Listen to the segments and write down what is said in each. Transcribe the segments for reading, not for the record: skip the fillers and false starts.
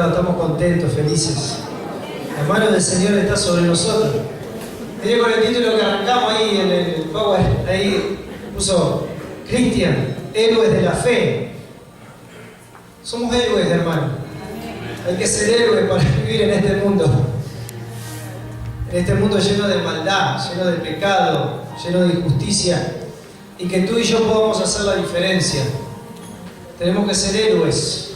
bueno, estamos contentos, felices. La mano del Señor está sobre nosotros. Miré con el título que arrancamos ahí en el Power, ahí puso Cristian, héroes de la fe. Somos héroes, hermano. Hay que ser héroes para vivir en este mundo. En este mundo lleno de maldad, lleno de pecado, lleno de injusticia. Y que tú y yo podamos hacer la diferencia. Tenemos que ser héroes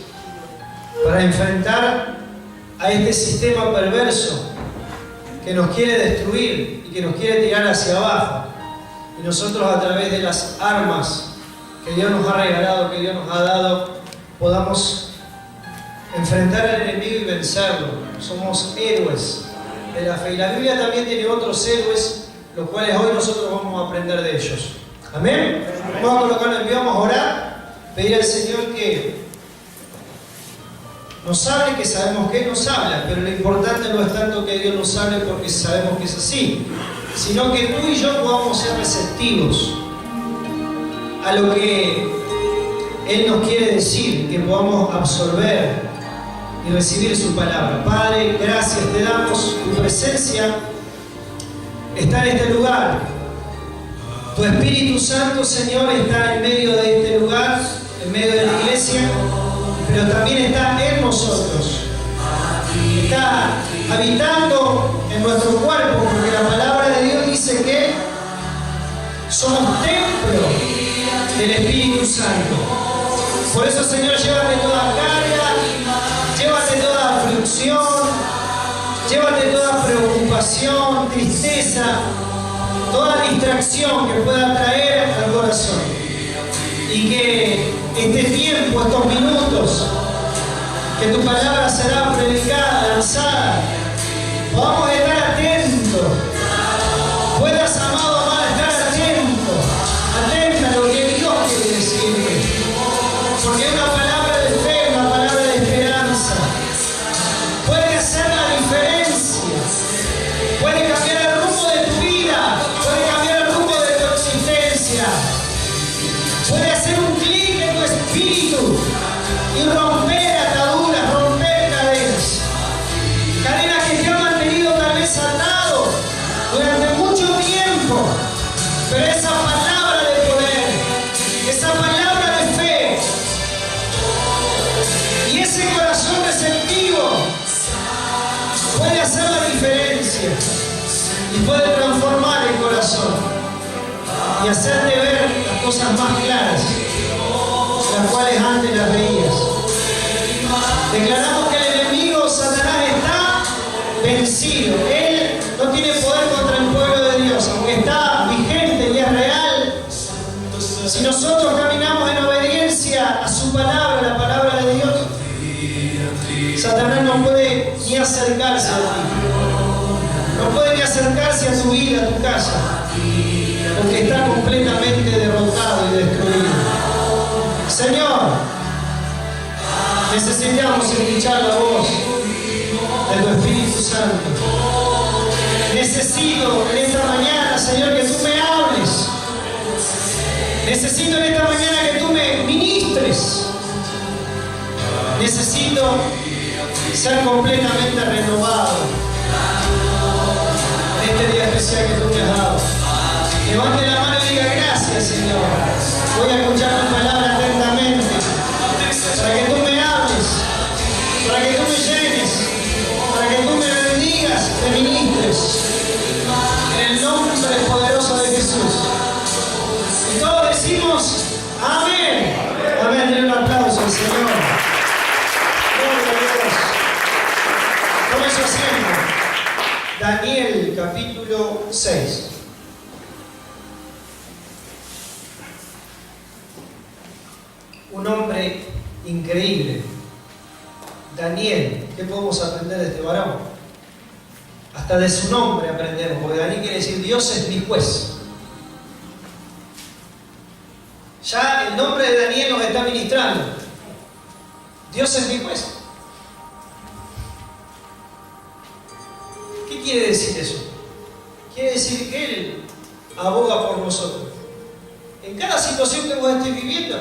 para enfrentar a este sistema perverso que nos quiere destruir y que nos quiere tirar hacia abajo. Y nosotros, a través de las armas que Dios nos ha regalado, que Dios nos ha dado, podamos enfrentar al enemigo y vencerlo. Somos héroes de la fe. Y la Biblia también tiene otros héroes, los cuales hoy nosotros vamos a aprender de ellos. Amén. Vamos a colocarnos en pie, vamos a orar, pedir al Señor que nos hable, que sabemos que Él nos habla, pero lo importante no es tanto que Dios nos hable porque sabemos que es así, sino que tú y yo podamos ser receptivos a lo que Él nos quiere decir, que podamos absorber y recibir su palabra. Padre, gracias te damos, tu presencia está en este lugar. Tu Espíritu Santo, Señor, está en medio de este lugar, en medio de la iglesia, pero también está en nosotros. Está habitando en nuestro cuerpo, porque la palabra de Dios dice que somos templo del Espíritu Santo. Por eso, Señor, llévate toda carga, llévate toda aflicción, llévate toda preocupación, tristeza, toda distracción que pueda traer al corazón. Y que este tiempo, estos minutos, que tu palabra será predicada, lanzada, podamos estar atentos. Puedas, amado, amada, estar atento a lo que Dios quiere decirte. Porque es una palabra de fe, una palabra de esperanza. Puede hacer la diferencia. Puede cambiar el rumbo de tu vida. Puede cambiar el rumbo de tu existencia. Puede hacer un clic en tu espíritu y romper ataduras, romper cadenas. Cadenas que te han mantenido tal vez atado durante mucho tiempo. Pero esa palabra de poder, esa palabra de fe y ese corazón receptivo puede hacer la diferencia y puede transformar el corazón y hacerte ver las cosas más claras, las cuales antes las veías. Declaramos que el enemigo, Satanás, está vencido. Él no tiene poder contra el pueblo de Dios, aunque está vigente y es real. Si nosotros caminamos en obediencia a su palabra, la palabra de Dios, Satanás no puede ni acercarse a ti. No puede ni acercarse a tu vida, a tu casa, porque está completamente derrotado y destruido. Señor, necesitamos escuchar la voz de tu Espíritu Santo. Necesito en esta mañana, Señor, que tú me hables. Necesito en esta mañana que tú me ministres. Necesito ser completamente renovado en este día especial que tú me has dado. Levante la mano y diga gracias, Señor. Voy a escuchar tu palabra atentamente para que tú me hables, para que tú me llenes, para que tú me bendigas, me ministres. En el nombre poderoso de Jesús. Y todos decimos amén. Amén. Denle un aplauso al Señor. Gloria a Dios. Tome su asiento. Daniel capítulo 6. Un hombre increíble. Daniel, ¿qué podemos aprender de este varón? Hasta de su nombre aprendemos, porque Daniel quiere decir Dios es mi juez. Ya el nombre de Daniel nos está ministrando. Dios es mi juez. ¿Qué quiere decir eso? Quiere decir que Él aboga por nosotros. En cada situación que vos estés viviendo,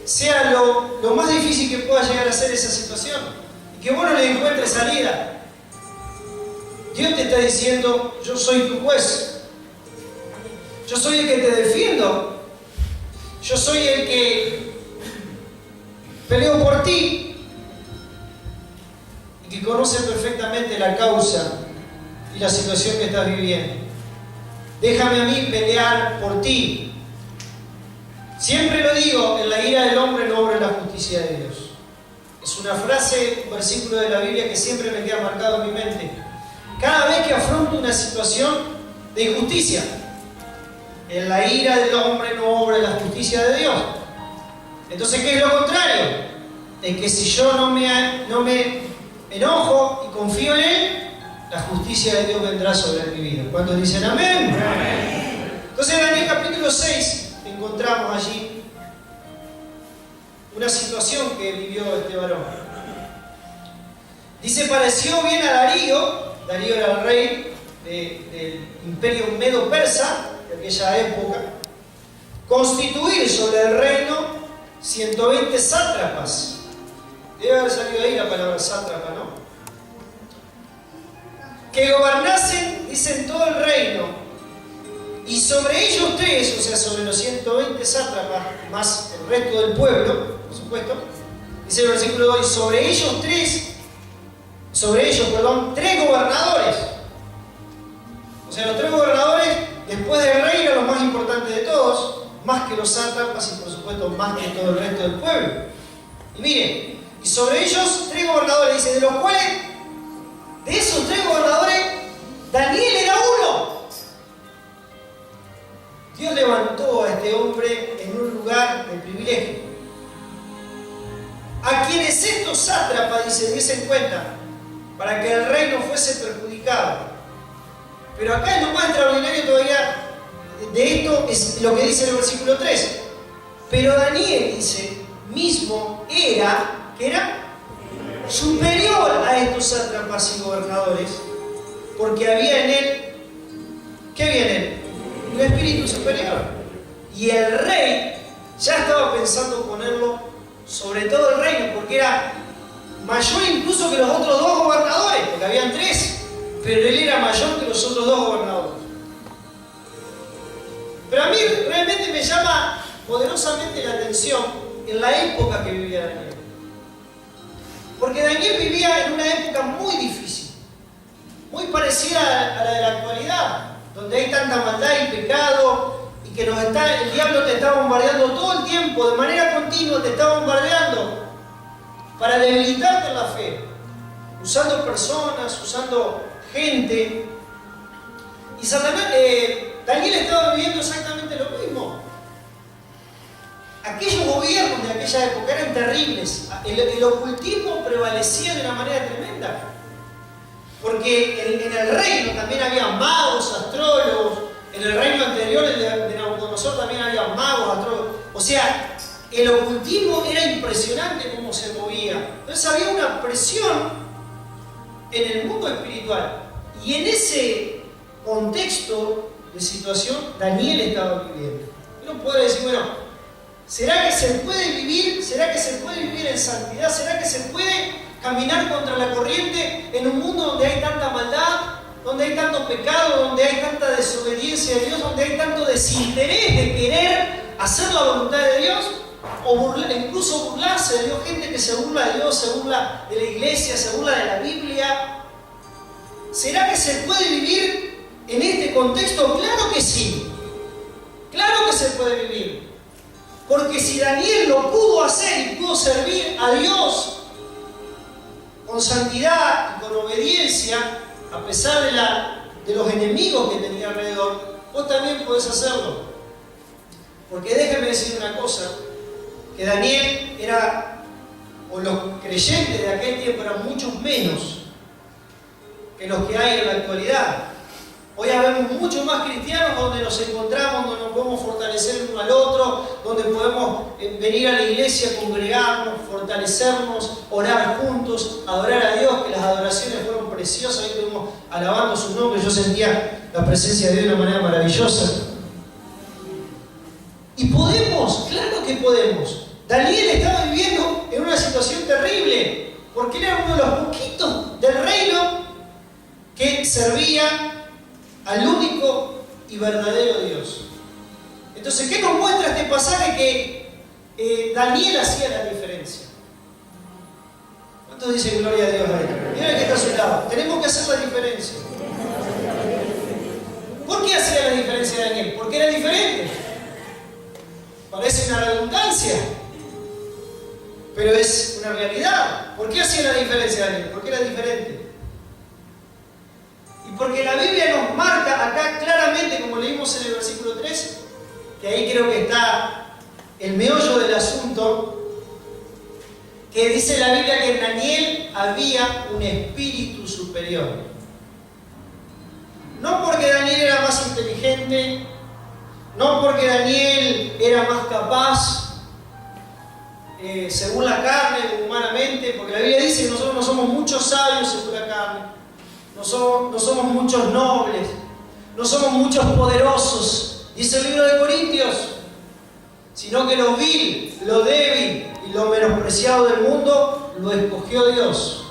sea lo más difícil que pueda llegar a ser esa situación, que vos no le encuentres salida. Dios te está diciendo, yo soy tu juez. Yo soy el que te defiendo. Yo soy el que peleo por ti y que conoce perfectamente la causa y la situación que estás viviendo. Déjame a mí pelear por ti. Siempre lo digo, en la ira del hombre no obra la justicia de Dios. Es una frase, un versículo de la Biblia que siempre me queda marcado en mi mente. Cada vez que afronto una situación de injusticia, en la ira del hombre no obra la justicia de Dios. Entonces, ¿qué es lo contrario? Es que si yo no me enojo y confío en Él, la justicia de Dios vendrá sobre mi vida. ¿Cuántos dicen amén? Amén. Entonces, en Daniel capítulo 6 encontramos allí una situación que vivió este varón. Dice, pareció bien a Darío. Darío era el rey del imperio medo-persa de aquella época, constituir sobre el reino 120 sátrapas. Debe haber salido ahí la palabra sátrapa, ¿no? Que gobernasen, dicen, todo el reino, y sobre ellos tres, o sea, sobre los 120 sátrapas, más el resto del pueblo, por supuesto, dice el versículo 2, y sobre ellos tres gobernadores. O sea, los tres gobernadores, después del rey, eran los más importantes de todos, más que los sátrapas y por supuesto más que todo el resto del pueblo. Y miren, y sobre ellos tres gobernadores, dice, de los cuales, de esos tres gobernadores, Daniel era uno. Dios levantó a este hombre en un lugar de privilegio. A quienes estos sátrapas, dice, diesen cuenta, para que el reino fuese perjudicado. Pero acá es lo más extraordinario todavía de esto, es lo que dice el versículo 3. Pero Daniel, dice, mismo era, ¿qué era? Superior a estos sátrapas y gobernadores, porque había en él, ¿qué había en él? Un espíritu superior. Y el rey ya estaba pensando ponerlo sobre todo el reino, porque era mayor incluso que los otros dos gobernadores, porque habían tres, pero él era mayor que los otros dos gobernadores. Pero a mí realmente me llama poderosamente la atención en la época que vivía Daniel. Porque Daniel vivía en una época muy difícil, muy parecida a la de la actualidad, donde hay tanta maldad y pecado, y que el diablo te está bombardeando todo el tiempo, de manera continua te está bombardeando para debilitarte en la fe, usando personas, usando gente. Y Daniel estaba viviendo exactamente lo mismo. Aquellos gobiernos de aquella época eran terribles. El ocultismo prevalecía de una manera tremenda. Porque en el reino también había magos, astrólogos. En el reino anterior, el de Nabucodonosor, también había magos, astrólogos. O sea, el ocultismo era impresionante cómo se movía. Entonces había una presión en el mundo espiritual. Y en ese contexto de situación, Daniel estaba viviendo. Uno puede decir, bueno, ¿será que se puede vivir? ¿Será que se puede vivir en santidad? ¿Será que se puede caminar contra la corriente en un mundo donde hay tanta maldad, donde hay tanto pecado, donde hay tanta desobediencia a Dios, donde hay tanto desinterés de querer hacer la voluntad de Dios? O incluso burlarse de Dios, gente que se burla de Dios, se burla de la iglesia, se burla de la Biblia. ¿Será que se puede vivir en este contexto? Claro que sí. Claro que se puede vivir. Porque si Daniel lo pudo hacer y pudo servir a Dios con santidad y con obediencia, a pesar de los enemigos que tenía alrededor, vos también podés hacerlo. Porque déjeme decir una cosa, que Daniel o los creyentes de aquel tiempo eran muchos menos que los que hay en la actualidad. Hoy habemos muchos más cristianos donde nos encontramos, donde nos podemos fortalecer el uno al otro, donde podemos venir a la iglesia, congregarnos, fortalecernos, orar juntos, adorar a Dios, que las adoraciones fueron preciosas, hoy estuvimos alabando su nombre, yo sentía la presencia de Dios de una manera maravillosa. Y podemos, claro que podemos. Daniel estaba viviendo en una situación terrible. Porque él era uno de los poquitos del reino que servía al único y verdadero Dios. Entonces, ¿qué nos muestra este pasaje? Que Daniel hacía la diferencia. ¿Cuántos dicen gloria a Dios a él? Mira el que está a su lado. Tenemos que hacer la diferencia. ¿Por qué hacía la diferencia Daniel? Porque era diferente. Parece una redundancia, pero es una realidad. ¿Por qué hacía la diferencia Daniel? Porque era diferente. Y porque la Biblia nos marca acá claramente, como leímos en el versículo 3, que ahí creo que está el meollo del asunto, que dice la Biblia que en Daniel había un espíritu superior. No porque Daniel era más inteligente, no porque Daniel era más capaz, según la carne, humanamente, porque la Biblia dice que nosotros no somos muchos sabios según la carne, no somos muchos nobles, no somos muchos poderosos, dice el libro de Corintios, sino que lo vil, lo débil y lo menospreciado del mundo lo escogió Dios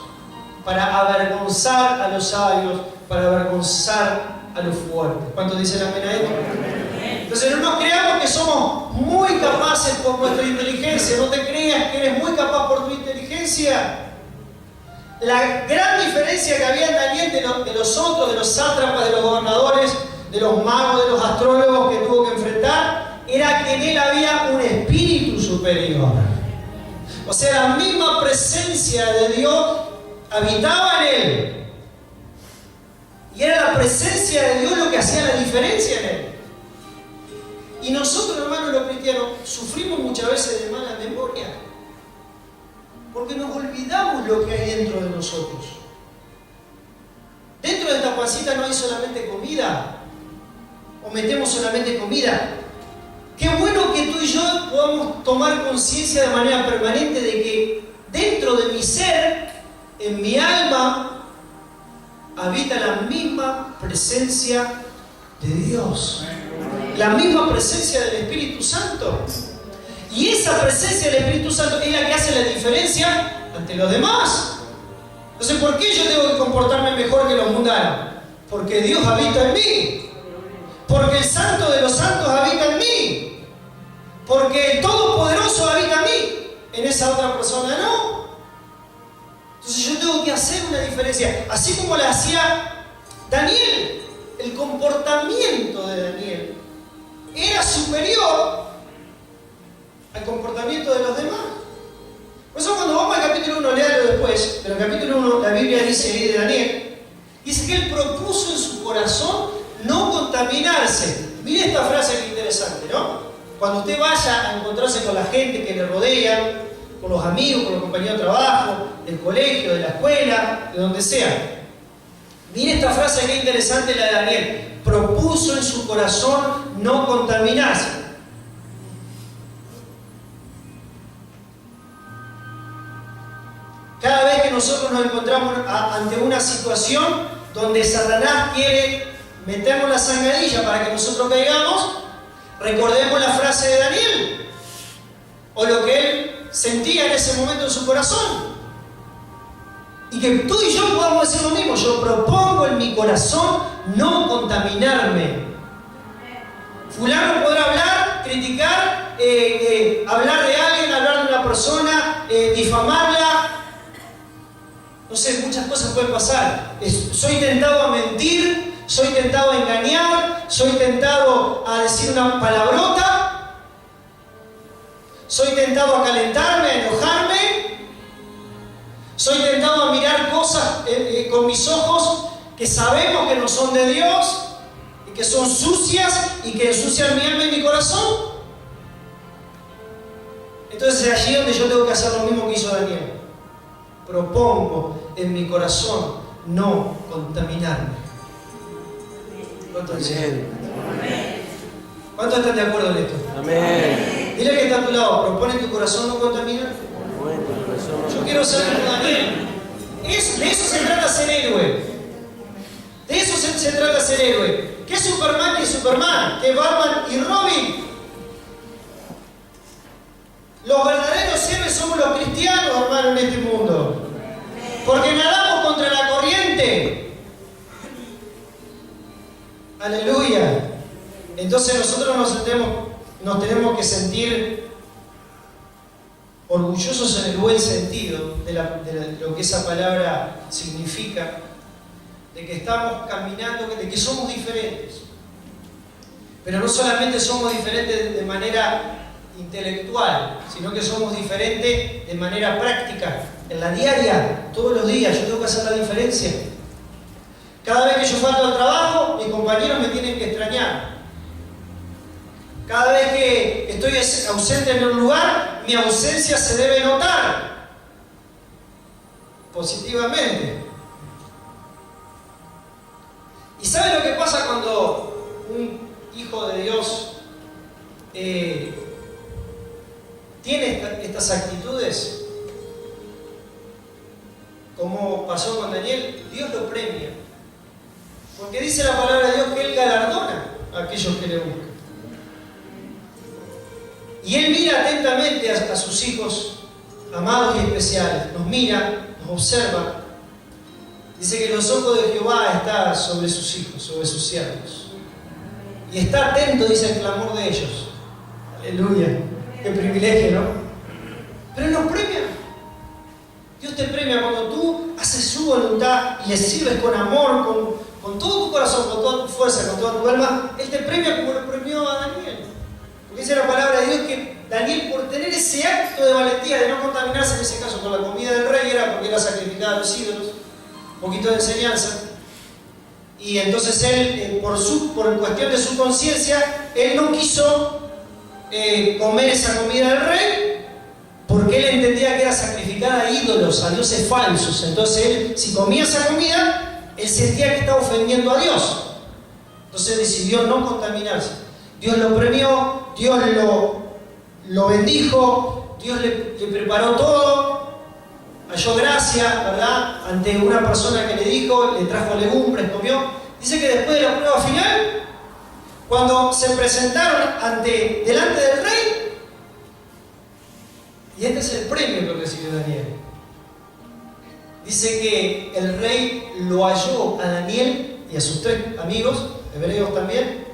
para avergonzar a los sabios, para avergonzar a los fuertes. ¿Cuántos dicen amén a esto? Entonces no nos creamos que somos muy capaces por nuestra inteligencia. No te creas que eres muy capaz por tu inteligencia. La gran diferencia que había en Daniel de los otros, de los sátrapas, de los gobernadores, de los magos, de los astrólogos que tuvo que enfrentar, era que en él había un espíritu superior. O sea, la misma presencia de Dios habitaba en él. Y era la presencia de Dios lo que hacía la diferencia en él. Y nosotros, hermanos, los cristianos, sufrimos muchas veces de mala memoria. Porque nos olvidamos lo que hay dentro de nosotros. Dentro de esta pancita no hay solamente comida. O metemos solamente comida. Qué bueno que tú y yo podamos tomar conciencia de manera permanente de que dentro de mi ser, en mi alma, habita la misma presencia de Dios. La misma presencia del Espíritu Santo. Y esa presencia del Espíritu Santo es la que hace la diferencia ante los demás. Entonces, ¿por qué yo tengo que comportarme mejor que los mundanos? Porque Dios habita en mí. Porque el Santo de los Santos habita en mí. Porque el Todopoderoso habita en mí. En esa otra persona no. Entonces yo tengo que hacer una diferencia. Así como la hacía Daniel. El comportamiento de Daniel era superior al comportamiento de los demás. Por eso cuando vamos al capítulo 1, léalo después, pero en el capítulo 1 la Biblia dice ahí de Daniel, dice que él propuso en su corazón no contaminarse. Mire esta frase que interesante, ¿no? Cuando usted vaya a encontrarse con la gente que le rodea, con los amigos, con los compañeros de trabajo, del colegio, de la escuela, de donde sea. Mire esta frase que interesante, la de Daniel. Propuso en su corazón no contaminarse. Cada vez que nosotros nos encontramos ante una situación donde Satanás quiere meternos la zancadilla para que nosotros caigamos, recordemos la frase de Daniel, o lo que él sentía en ese momento en su corazón. Y que tú y yo podamos decir lo mismo. Yo propongo en mi corazón no contaminarme. Fulano podrá hablar, criticar, hablar de alguien, hablar de una persona, difamarla. No sé, muchas cosas pueden pasar. Soy tentado a mentir, soy tentado a engañar, soy tentado a decir una palabrota, soy tentado a calentarme, a enojarme. Soy tentado a mirar cosas con mis ojos que sabemos que no son de Dios y que son sucias y que ensucian mi alma y mi corazón. Entonces es allí donde yo tengo que hacer lo mismo que hizo Daniel. Propongo en mi corazón no contaminarme. ¿Cuántos dicen? ¿Cuántos están de acuerdo en esto? Amén. Dile que está a tu lado, propone en tu corazón no contaminarme. Yo quiero ser como Daniel. De eso se trata ser héroe. De eso se trata ser héroe. ¿Qué es Superman y Superman? ¿Qué es Batman y Robin? Los verdaderos héroes somos los cristianos, hermano, en este mundo. Porque nadamos contra la corriente. Aleluya. Entonces nosotros nos tenemos que sentir orgullosos en el buen sentido de lo que esa palabra significa, de que estamos caminando, de que somos diferentes. Pero no solamente somos diferentes de manera intelectual, sino que somos diferentes de manera práctica, en la diaria, todos los días. Yo tengo que hacer la diferencia. Cada vez que yo falto al trabajo, mis compañeros me tienen que extrañar. Cada vez que estoy ausente en un lugar, mi ausencia se debe notar positivamente. ¿Y sabe lo que pasa cuando un hijo de Dios tiene estas actitudes? Como pasó con Daniel, Dios lo premia. Porque dice la palabra de Dios que Él galardona a aquellos que le buscan. Y Él mira atentamente a sus hijos amados y especiales. Nos mira, nos observa. Dice que los ojos de Jehová están sobre sus hijos, sobre sus siervos. Y está atento, dice, el clamor de ellos. Aleluya. Qué privilegio, ¿no? Pero nos premia. Dios te premia cuando tú haces su voluntad y le sirves con amor, con todo tu corazón, con toda tu fuerza, con toda tu alma. Él te premia como lo premió a Daniel. Porque dice la palabra de Dios que Daniel, por tener ese acto de valentía, de no contaminarse en ese caso con la comida del rey, era porque era sacrificada a los ídolos, un poquito de enseñanza. Y entonces él, por cuestión de su conciencia, él no quiso comer esa comida del rey, porque él entendía que era sacrificada a ídolos, a dioses falsos. Entonces él, si comía esa comida, él sentía que estaba ofendiendo a Dios. Entonces decidió no contaminarse. Dios lo premió, Dios lo bendijo, Dios le preparó todo, halló gracia, ¿verdad? Ante una persona que le dijo, le trajo legumbres, comió. Dice que después de la prueba final, cuando se presentaron delante del rey, y este es el premio que recibió Daniel. Dice que el rey lo halló a Daniel y a sus 3 amigos, hebreos también,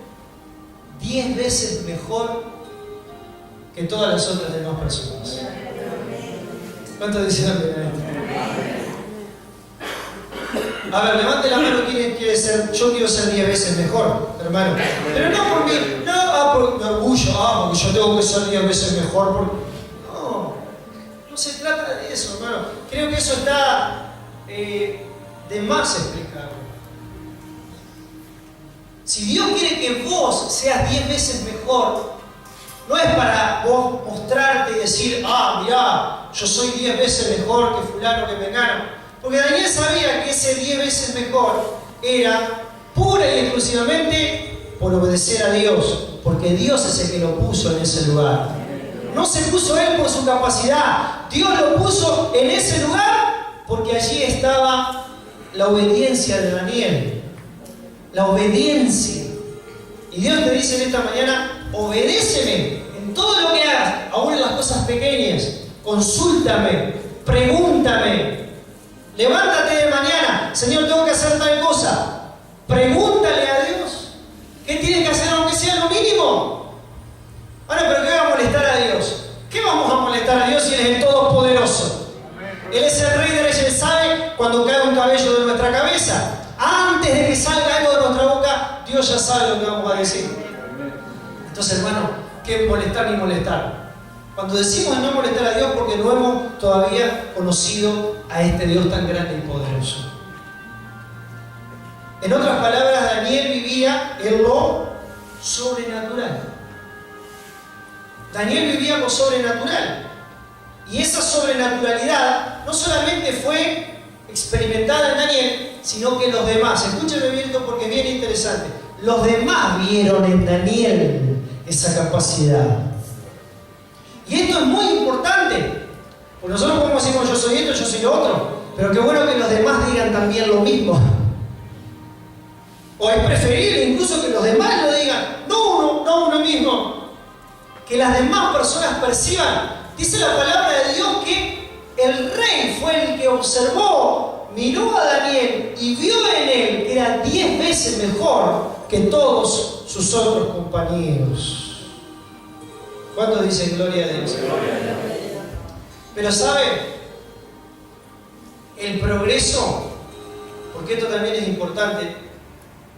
10 veces mejor que todas las otras demás personas. ¿Cuántos dicen amén? A ver, levante la mano quien quiere ser. Yo quiero ser 10 veces mejor, hermano. Pero no porque, por orgullo, porque yo tengo que ser 10 veces mejor. No se trata de eso, hermano. Creo que eso está de más explicado. Si Dios quiere que vos seas 10 veces mejor, no es para vos mostrarte y decir, mirá, yo soy 10 veces mejor que fulano, que mengano. Porque Daniel sabía que ese 10 veces mejor era pura y exclusivamente por obedecer a Dios, porque Dios es el que lo puso en ese lugar. No se puso él por su capacidad, Dios lo puso en ese lugar porque allí estaba la obediencia de Daniel. La obediencia. Y Dios te dice en esta mañana, obedéceme en todo lo que hagas, aún en las cosas pequeñas. Consúltame, pregúntame. Levántate de mañana, Señor, tengo que hacer tal cosa. Pregúntale a Dios. ¿Qué tienes que hacer aunque sea lo mínimo? Bueno, pero ¿qué va a molestar a Dios? ¿Qué vamos a molestar a Dios si Él es el Todopoderoso? Él es el Rey de Reyes, Él sabe cuando cae un cabello de nuestra cabeza. Antes de que salga algo de nuestra boca, Dios ya sabe lo que vamos a decir. Entonces, hermano, ¿qué molestar ni molestar? Cuando decimos no molestar a Dios, porque no hemos todavía conocido a este Dios tan grande y poderoso. En otras palabras, Daniel vivía en lo sobrenatural. Daniel vivía lo sobrenatural. Y esa sobrenaturalidad no solamente fue experimentada en Daniel, sino que los demás, escúchenme bien esto porque es bien interesante, los demás vieron en Daniel esa capacidad. Y esto es muy importante, porque nosotros podemos decir, yo soy esto, yo soy lo otro, pero qué bueno que los demás digan también lo mismo. O es preferible incluso que los demás lo digan, no uno mismo, que las demás personas perciban. Dice la palabra de Dios que el rey fue el que observó, miró a Daniel y vio en él que era 10 veces mejor que todos sus otros compañeros. ¿Cuántos dicen gloria a Dios? Pero ¿saben? El progreso, porque esto también es importante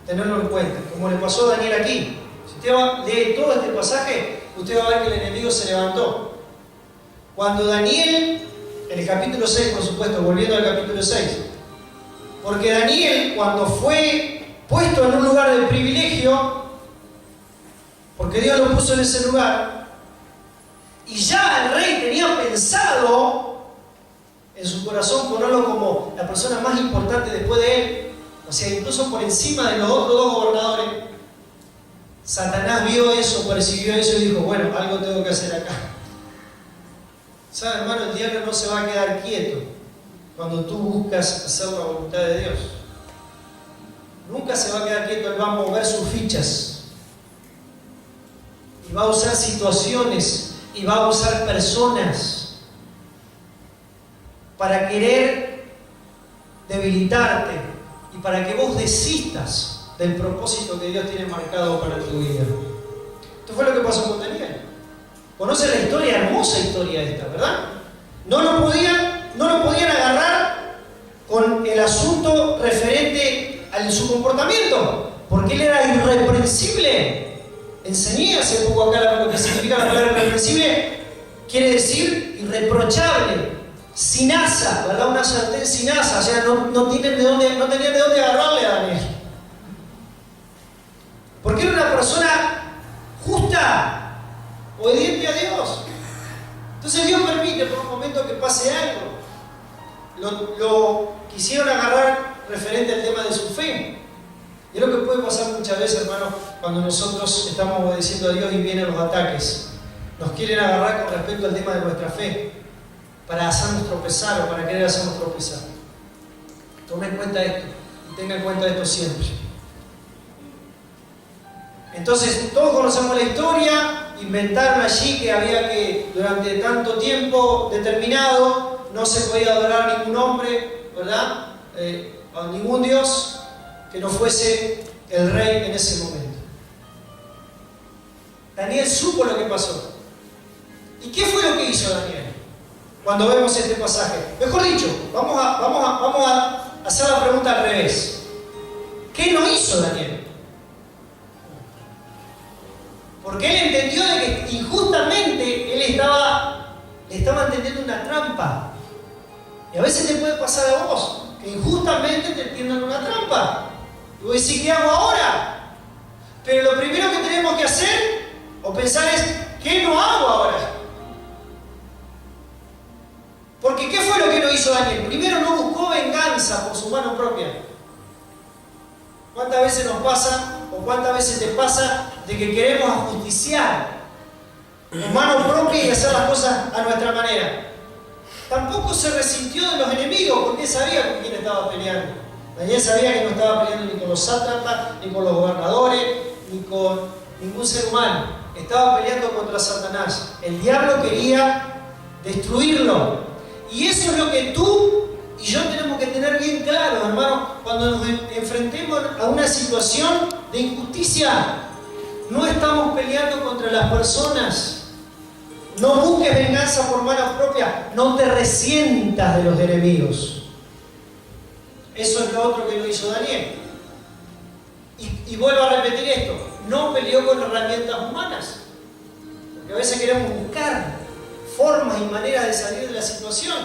tenerlo en cuenta, como le pasó a Daniel aquí. Si usted lee todo este pasaje, usted va a ver que el enemigo se levantó. Cuando Daniel, en el capítulo 6, por supuesto, volviendo al capítulo 6, porque Daniel, cuando fue puesto en un lugar de privilegio, porque Dios lo puso en ese lugar, y ya el rey tenía pensado en su corazón ponerlo como la persona más importante después de él, o sea, incluso por encima de los otros dos gobernadores, Satanás vio eso, percibió eso y dijo, bueno, algo tengo que hacer acá. ¿Sabes, hermano? El diablo no se va a quedar quieto cuando tú buscas hacer la voluntad de Dios. Nunca se va a quedar quieto, él va a mover sus fichas y va a usar situaciones y va a usar personas para querer debilitarte y para que vos desistas del propósito que Dios tiene marcado para tu vida. Esto fue lo que pasó con Daniel. Conoce la historia, hermosa historia esta, ¿verdad? No lo podían agarrar con el asunto referente a su comportamiento, porque él era irreprensible. Enseñé hace poco acá lo que significa la palabra irreprensible. Quiere decir irreprochable, sin asa, ¿verdad? Una sartén sin asa, o sea, no tenían de dónde agarrarle a Daniel. Porque era una persona justa, obediente a Dios. Entonces Dios permite por un momento que pase algo. Lo quisieron agarrar referente al tema de su fe. Y es lo que puede pasar muchas veces, hermano, cuando nosotros estamos obedeciendo a Dios y vienen los ataques. Nos quieren agarrar con respecto al tema de nuestra fe, para hacernos tropezar o para querer hacernos tropezar. Tome en cuenta esto y tenga en cuenta esto siempre. Entonces, todos conocemos la historia. Inventaron allí que había que, durante tanto tiempo determinado, no se podía adorar a ningún hombre, ¿verdad? A ningún Dios que no fuese el rey en ese momento. Daniel supo lo que pasó. ¿Y qué fue lo que hizo Daniel? Cuando vemos este pasaje. Mejor dicho, vamos a hacer la pregunta al revés. ¿Qué no hizo Daniel? Porque él entendió de que injustamente le estaba entendiendo una trampa. Y a veces te puede pasar a vos, que injustamente te entiendan una trampa. Y vos decís, ¿qué hago ahora? Pero lo primero que tenemos que hacer o pensar es, ¿qué no hago ahora? Porque ¿qué fue lo que no hizo Daniel? Primero no buscó venganza por su mano propia. ¿Cuántas veces nos pasa o cuántas veces te pasa de que queremos ajusticiar con mano propia y hacer las cosas a nuestra manera? Tampoco se resintió de los enemigos porque él sabía con quién estaba peleando. Daniel sabía que no estaba peleando ni con los sátrapas, ni con los gobernadores, ni con ningún ser humano. Estaba peleando contra Satanás. El diablo quería destruirlo. Y eso es lo que tú y yo tenemos que tener bien claro, hermano, cuando nos enfrentemos a una situación de injusticia. No estamos peleando contra las personas. No busques venganza por mano propia. No te resientas de los enemigos. Eso es lo otro que lo hizo Daniel. Y vuelvo a repetir esto. No peleó con herramientas humanas. Porque a veces queremos buscar formas y maneras de salir de la situación.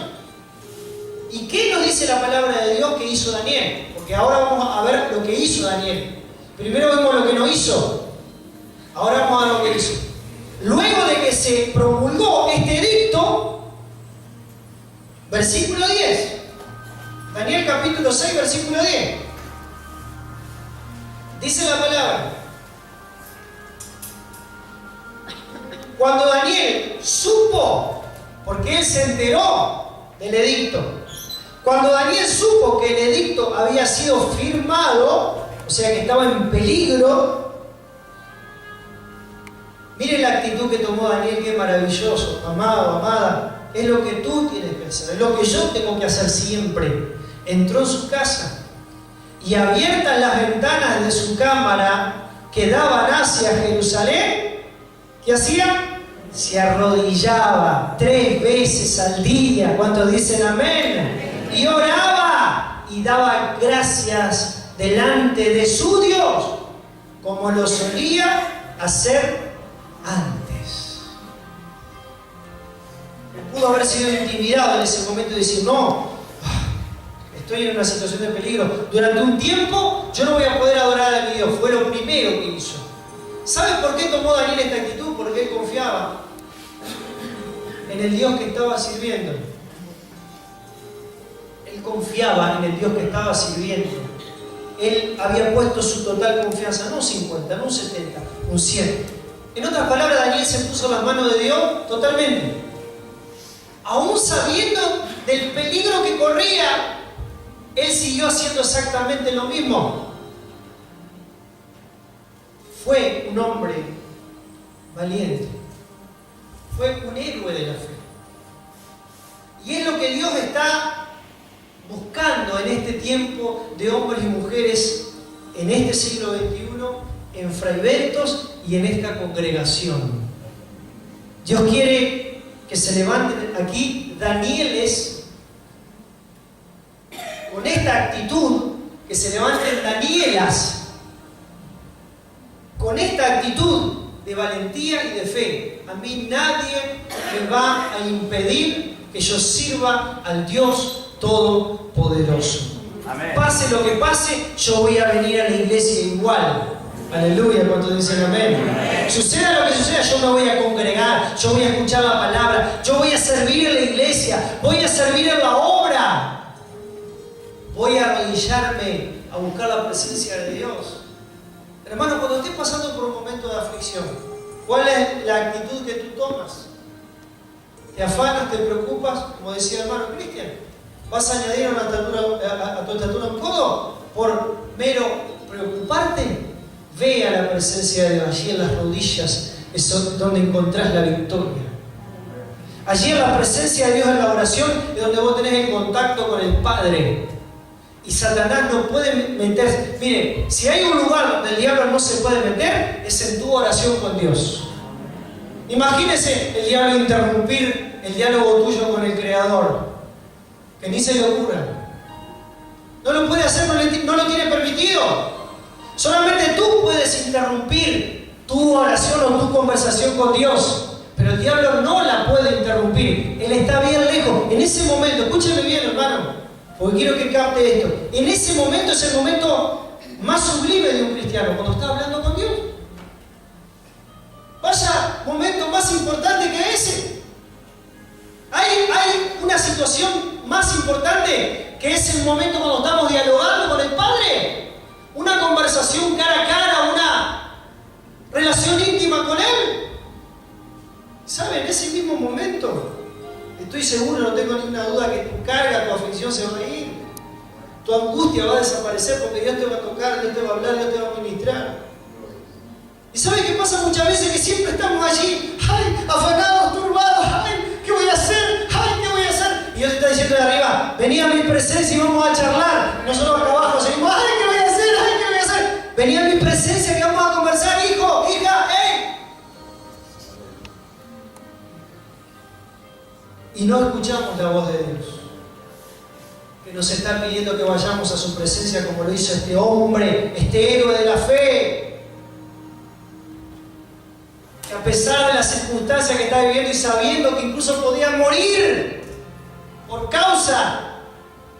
¿Y qué nos dice la palabra de Dios que hizo Daniel? Porque ahora vamos a ver lo que hizo Daniel. Primero vimos lo que no hizo. Ahora vamos a ver lo que hizo. Luego de que se promulgó este edicto, versículo 10. Daniel capítulo 6, versículo 10. Dice la palabra. Cuando Daniel supo, porque él se enteró del edicto, cuando Daniel supo que el edicto había sido firmado, o sea que estaba en peligro, miren la actitud que tomó Daniel, qué maravilloso, amado, amada, es lo que tú tienes que que hacer, es lo que yo tengo que hacer siempre. Entró en su casa y abiertas las ventanas de su cámara que daban hacia Jerusalén, ¿qué hacía? Se arrodillaba 3 veces al día. ¿Cuántos dicen amén? Y oraba y daba gracias delante de su Dios, como lo solía hacer antes. Pudo haber sido intimidado en ese momento y decir, no, estoy en una situación de peligro. Durante un tiempo yo no voy a poder adorar a mi Dios. Fue lo primero que hizo. ¿Sabes por qué tomó Daniel esta actitud? Porque él confiaba en el Dios que estaba sirviendo. Él confiaba en el Dios que estaba sirviendo. Él había puesto su total confianza, no un 50, no un 70, un 100. En otras palabras, Daniel se puso en las manos de Dios totalmente. Aún sabiendo del peligro que corría, él siguió haciendo exactamente lo mismo. Fue un hombre valiente. Fue un héroe de la fe. Y es lo que Dios está buscando en este tiempo de hombres y mujeres en este siglo XXI, en Fraiventos y en esta congregación. Dios quiere que se levanten aquí Danieles con esta actitud, que se levanten Danielas con esta actitud de valentía y de fe. A mí nadie me va a impedir que yo sirva al Dios Todopoderoso. Amén. Pase lo que pase, yo voy a venir a la iglesia igual. Aleluya, cuando dicen amén. Amén. Suceda lo que suceda, yo me voy a congregar, yo voy a escuchar la palabra, yo voy a servir en la iglesia, voy a servir en la obra. Voy a arrodillarme a buscar la presencia de Dios. Hermano, cuando estés pasando por un momento de aflicción, ¿cuál es la actitud que tú tomas? ¿Te afanas, te preocupas? Como decía el hermano Cristian, ¿vas a añadir a tu estatura un codo por mero preocuparte? Ve a la presencia de Dios. Allí en las rodillas es donde encontrás la victoria. Allí en la presencia de Dios, en la oración, es donde vos tenés el contacto con el Padre. Y Satanás no puede meterse. Mire, si hay un lugar donde el diablo no se puede meter, es en tu oración con Dios. Imagínese el diablo interrumpir el diálogo tuyo con el Creador, que ni se le ocurra. No lo puede hacer, no lo tiene permitido. Solamente tú puedes interrumpir tu oración o tu conversación con Dios, pero el diablo no la puede interrumpir. Él está bien lejos. En ese momento, escúcheme bien, hermano, porque quiero que capte esto. En ese momento es el momento más sublime de un cristiano, cuando está hablando con Dios. Vaya momento más importante que ese. Hay una situación más importante que es el momento cuando estamos dialogando con el Padre. Una conversación cara a cara, una relación íntima con Él. ¿Sabe? En ese mismo momento, estoy seguro, no tengo ninguna duda, que tu carga, tu aflicción se va a ir. Tu angustia va a desaparecer porque Dios te va a tocar, Dios te va a hablar, Dios te va a ministrar. ¿Y sabes qué pasa muchas veces? Que siempre estamos allí, ay, afanados, turbados, ay, ¿qué voy a hacer? Ay, ¿qué voy a hacer? Y Dios te está diciendo de arriba, vení a mi presencia y vamos a charlar. Y nosotros acá abajo seguimos, ay, ¿qué voy a hacer? Ay, ¿qué voy a hacer? Vení a mi presencia que vamos a conversar, hijo, hija, Y no escuchamos la voz de Dios, que nos está pidiendo que vayamos a su presencia como lo hizo este hombre, este héroe de la fe, que a pesar de las circunstancias que está viviendo y sabiendo que incluso podía morir por causa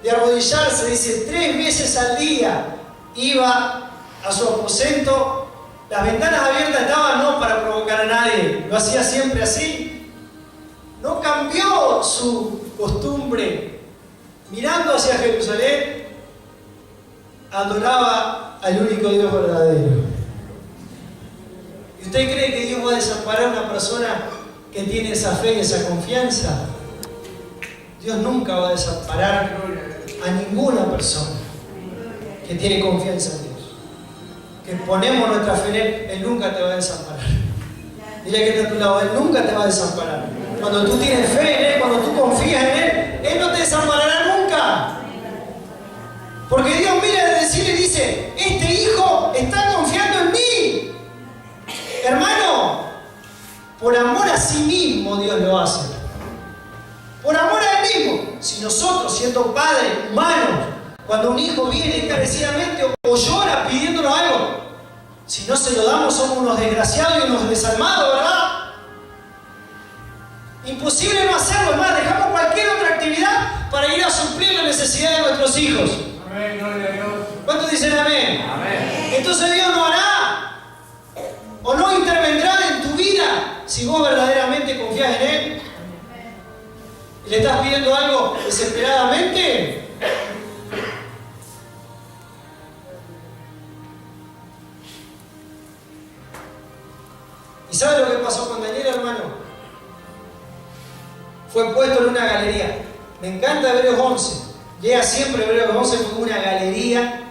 de arrodillarse, dice, 3 veces al día iba a su aposento. Las ventanas abiertas estaban no para provocar a nadie, lo hacía siempre así. No cambió su costumbre. Mirando hacia Jerusalén, adoraba al único Dios verdadero. ¿Y usted cree que Dios va a desamparar a una persona que tiene esa fe y esa confianza? Dios nunca va a desamparar a ninguna persona que tiene confianza en Dios. Que ponemos nuestra fe en Él, Él nunca te va a desamparar. Dile que está a tu lado, Él nunca te va a desamparar. Cuando tú tienes fe en Él, cuando tú confías en Él, Él no te desamparará nunca. Porque Dios mira desde el cielo y dice, este hijo está confiando en mí. Hermano, por amor a sí mismo Dios lo hace. Por amor a Él mismo. Si nosotros, siendo padres humanos, cuando un hijo viene encarecidamente o llora pidiéndonos algo, si no se lo damos somos unos desgraciados y unos desalmados, ¿verdad? Imposible no hacerlo, hermano. Dejamos cualquier otra actividad para ir a suplir la necesidad de nuestros hijos. Amén, gloria a Dios. ¿Cuántos dicen amén? Amén. Entonces Dios no hará o no intervendrá en tu vida si vos verdaderamente confías en Él. ¿Y le estás pidiendo algo desesperadamente? ¿Y sabe lo que pasó con Daniel, hermano? Fue puesto en una galería. Me encanta Hebreos 11. Lea siempre Hebreos 11 como una galería.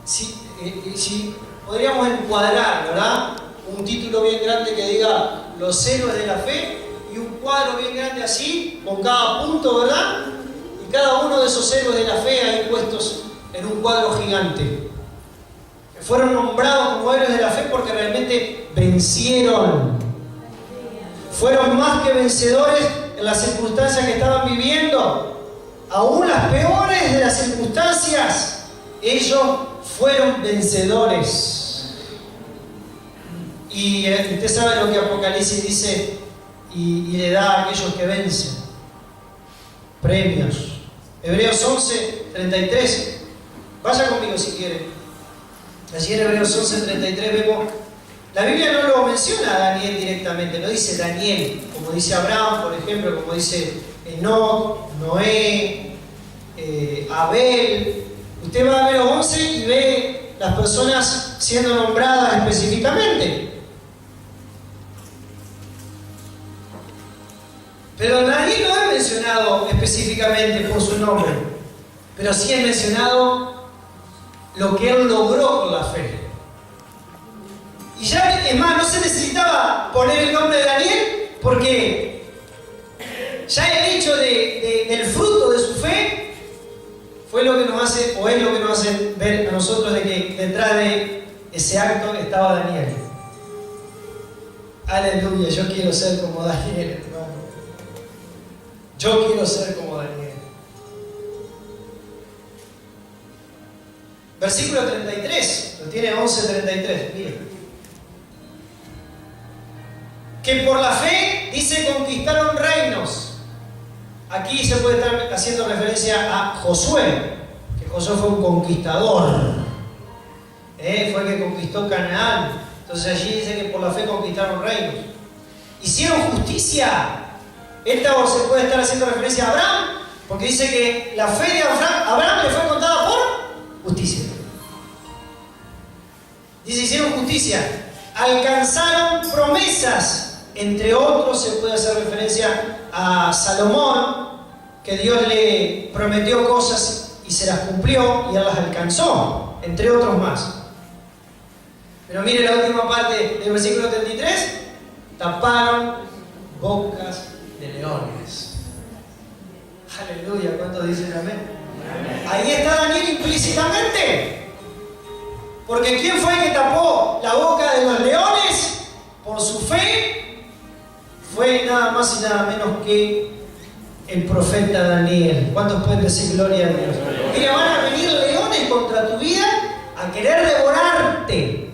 Si podríamos encuadrar, ¿verdad? Un título bien grande que diga los héroes de la fe y un cuadro bien grande así, con cada punto, ¿verdad? Y cada uno de esos héroes de la fe ahí puestos en un cuadro gigante. Que fueron nombrados como héroes de la fe porque realmente vencieron. Fueron más que vencedores en las circunstancias que estaban viviendo. Aún las peores de las circunstancias, ellos fueron vencedores. Y usted sabe lo que Apocalipsis dice y le da a aquellos que vencen premios. Hebreos 11, 33. Vaya conmigo si quiere. Allí en Hebreos 11, 33 vemos. La Biblia no lo menciona a Daniel directamente, no dice Daniel, como dice Abraham, por ejemplo, como dice Enoc, Noé, Abel. Usted va a Hebreos 11 y ve las personas siendo nombradas específicamente. Pero Daniel no es mencionado específicamente por su nombre, pero sí es mencionado lo que él logró con la fe. Y ya, es más, no se necesitaba poner el nombre de Daniel, porque ya el hecho del fruto de su fe fue lo que nos hace, o es lo que nos hace ver a nosotros de que detrás de ese acto estaba Daniel. Aleluya, yo quiero ser como Daniel, hermano. Yo quiero ser como Daniel. Versículo 33, lo tiene 11:33, miren. Que por la fe, dice, conquistaron reinos. Aquí se puede estar haciendo referencia a Josué, que Josué fue un conquistador. Fue el que conquistó Canaán. Entonces allí dice que por la fe conquistaron reinos. Hicieron justicia. Esto se puede estar haciendo referencia a Abraham, porque dice que la fe de Abraham le fue contada por justicia. Dice, hicieron justicia. Alcanzaron promesas. Entre otros se puede hacer referencia a Salomón, que Dios le prometió cosas y se las cumplió y él las alcanzó, entre otros más. Pero mire la última parte del versículo 33, taparon bocas de leones. Aleluya, ¿cuántos dicen amén? Ahí está Daniel implícitamente. Porque ¿quién fue el que tapó la boca de los leones? Por su fe, fue nada más y nada menos que el profeta Daniel. ¿Cuántos pueden decir gloria a Dios? Mira, van a venir leones contra tu vida a querer devorarte.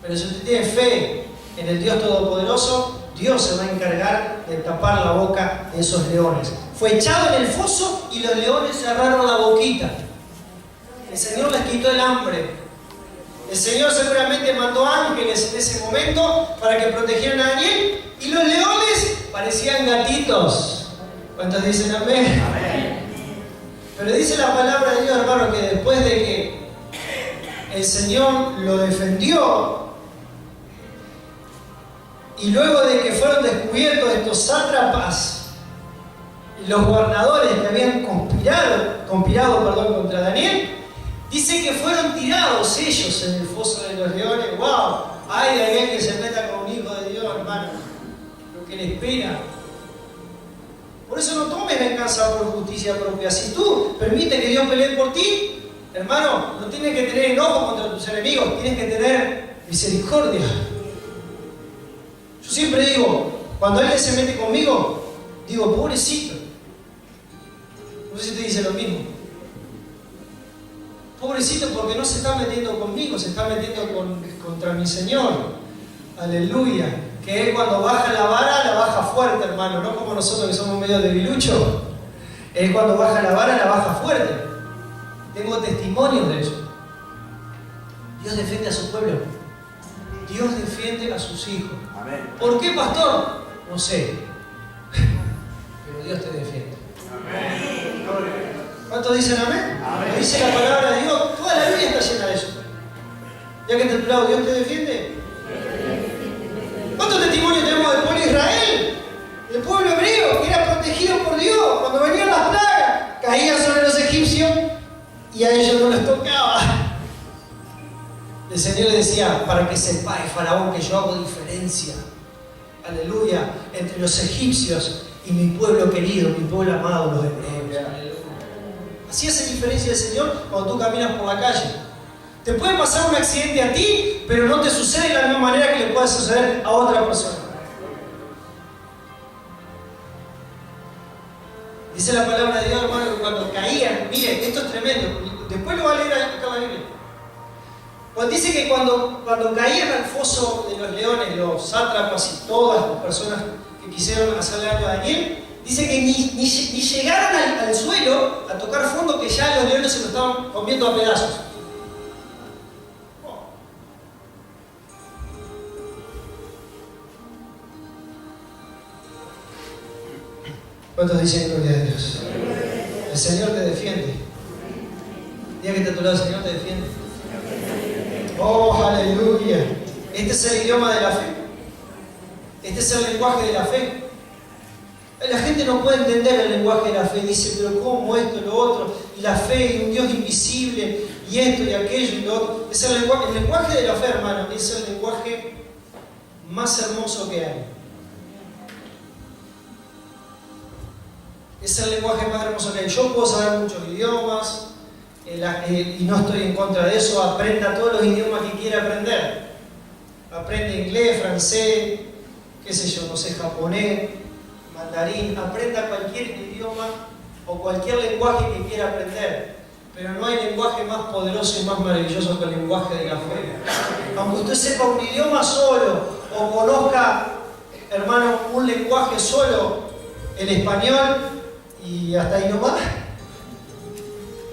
Pero si usted tiene fe en el Dios Todopoderoso, Dios se va a encargar de tapar la boca de esos leones. Fue echado en el foso y los leones cerraron la boquita. El Señor les quitó el hambre. El Señor seguramente mandó ángeles en ese momento para que protegieran a Daniel y los leones parecían gatitos. ¿Cuántos dicen amén? Amén. Pero dice la palabra de Dios, hermano, que después de que el Señor lo defendió y luego de que fueron descubiertos estos sátrapas y los gobernadores que habían conspirado contra Daniel, dice que fueron tirados ellos en el foso de los leones. ¡Wow! ¡Ay de aquel que se meta con un hijo de Dios, hermano! Lo que le espera. Pero dice la palabra de Dios, hermano, que después de que el Señor lo defendió y luego de que fueron descubiertos estos sátrapas y los gobernadores que habían conspirado contra Daniel, dice que fueron tirados ellos en el foso de los leones. ¡Wow! ¡Ay de aquel que se meta con un hijo de Dios, hermano! Lo que le espera. Por eso no tomes venganza por justicia propia. Si tú permites que Dios pelee por ti, hermano, no tienes que tener enojo contra tus enemigos, tienes que tener misericordia. Yo siempre digo, cuando alguien se mete conmigo, digo, pobrecito. No sé si te dice lo mismo. Pobrecito, porque no se está metiendo conmigo, se está metiendo contra mi Señor. Aleluya. Que Él cuando baja la vara, la baja fuerte, hermano. No como nosotros que somos medio debiluchos. Él cuando baja la vara, la baja fuerte. Tengo testimonios de eso. Dios defiende a su pueblo. Dios defiende a sus hijos. Amén. ¿Por qué, pastor? No sé. Pero Dios te defiende. Amén. ¿Cuántos dicen amén? Amén. Dice la palabra de Dios. Toda la Biblia está llena de eso. Ya que te tu lado, ¿Dios te defiende? ¿Cuántos testimonios tenemos del pueblo de Israel? El pueblo hebreo que era protegido por Dios. Cuando venían las plagas, caían sobre los egipcios y a ellos no les tocaba. El Señor les decía, para que sepáis, Faraón, que yo hago diferencia. Aleluya. Entre los egipcios y mi pueblo querido, mi pueblo amado, los hebreos. Aleluya. Así hace diferencia el Señor cuando tú caminas por la calle. Te puede pasar un accidente a ti, pero no te sucede de la misma manera que le puede suceder a otra persona. Dice la palabra de Dios, hermano, que cuando caían, miren, esto es tremendo, después lo va a leer acá en la Biblia. Cuando dice que cuando caían al foso de los leones, los sátrapas y todas las personas que quisieron hacerle daño a Daniel, dice que ni llegaron al suelo a tocar fondo, que ya los leones se lo estaban comiendo a pedazos. ¿Cuántos dicen gloria a Dios? El Señor te defiende. Diga que está a tu lado, el Señor te defiende. Oh, aleluya. Este es el idioma de la fe. Este es el lenguaje de la fe. La gente no puede entender el lenguaje de la fe. Dice, pero ¿cómo esto, lo otro? Y la fe y un Dios invisible y esto y aquello y lo otro. Es el lenguaje de la fe, hermano, es el lenguaje más hermoso que hay. Es el lenguaje más hermoso que hay. Yo puedo saber muchos idiomas y no estoy en contra de eso. Aprenda todos los idiomas que quiera aprender. Aprende inglés, francés, qué sé yo, no sé, japonés, mandarín. Aprenda cualquier idioma o cualquier lenguaje que quiera aprender. Pero no hay lenguaje más poderoso y más maravilloso que el lenguaje de la fe. Aunque usted sepa un idioma solo o conozca, hermano, un lenguaje solo, el español, y hasta ahí nomás,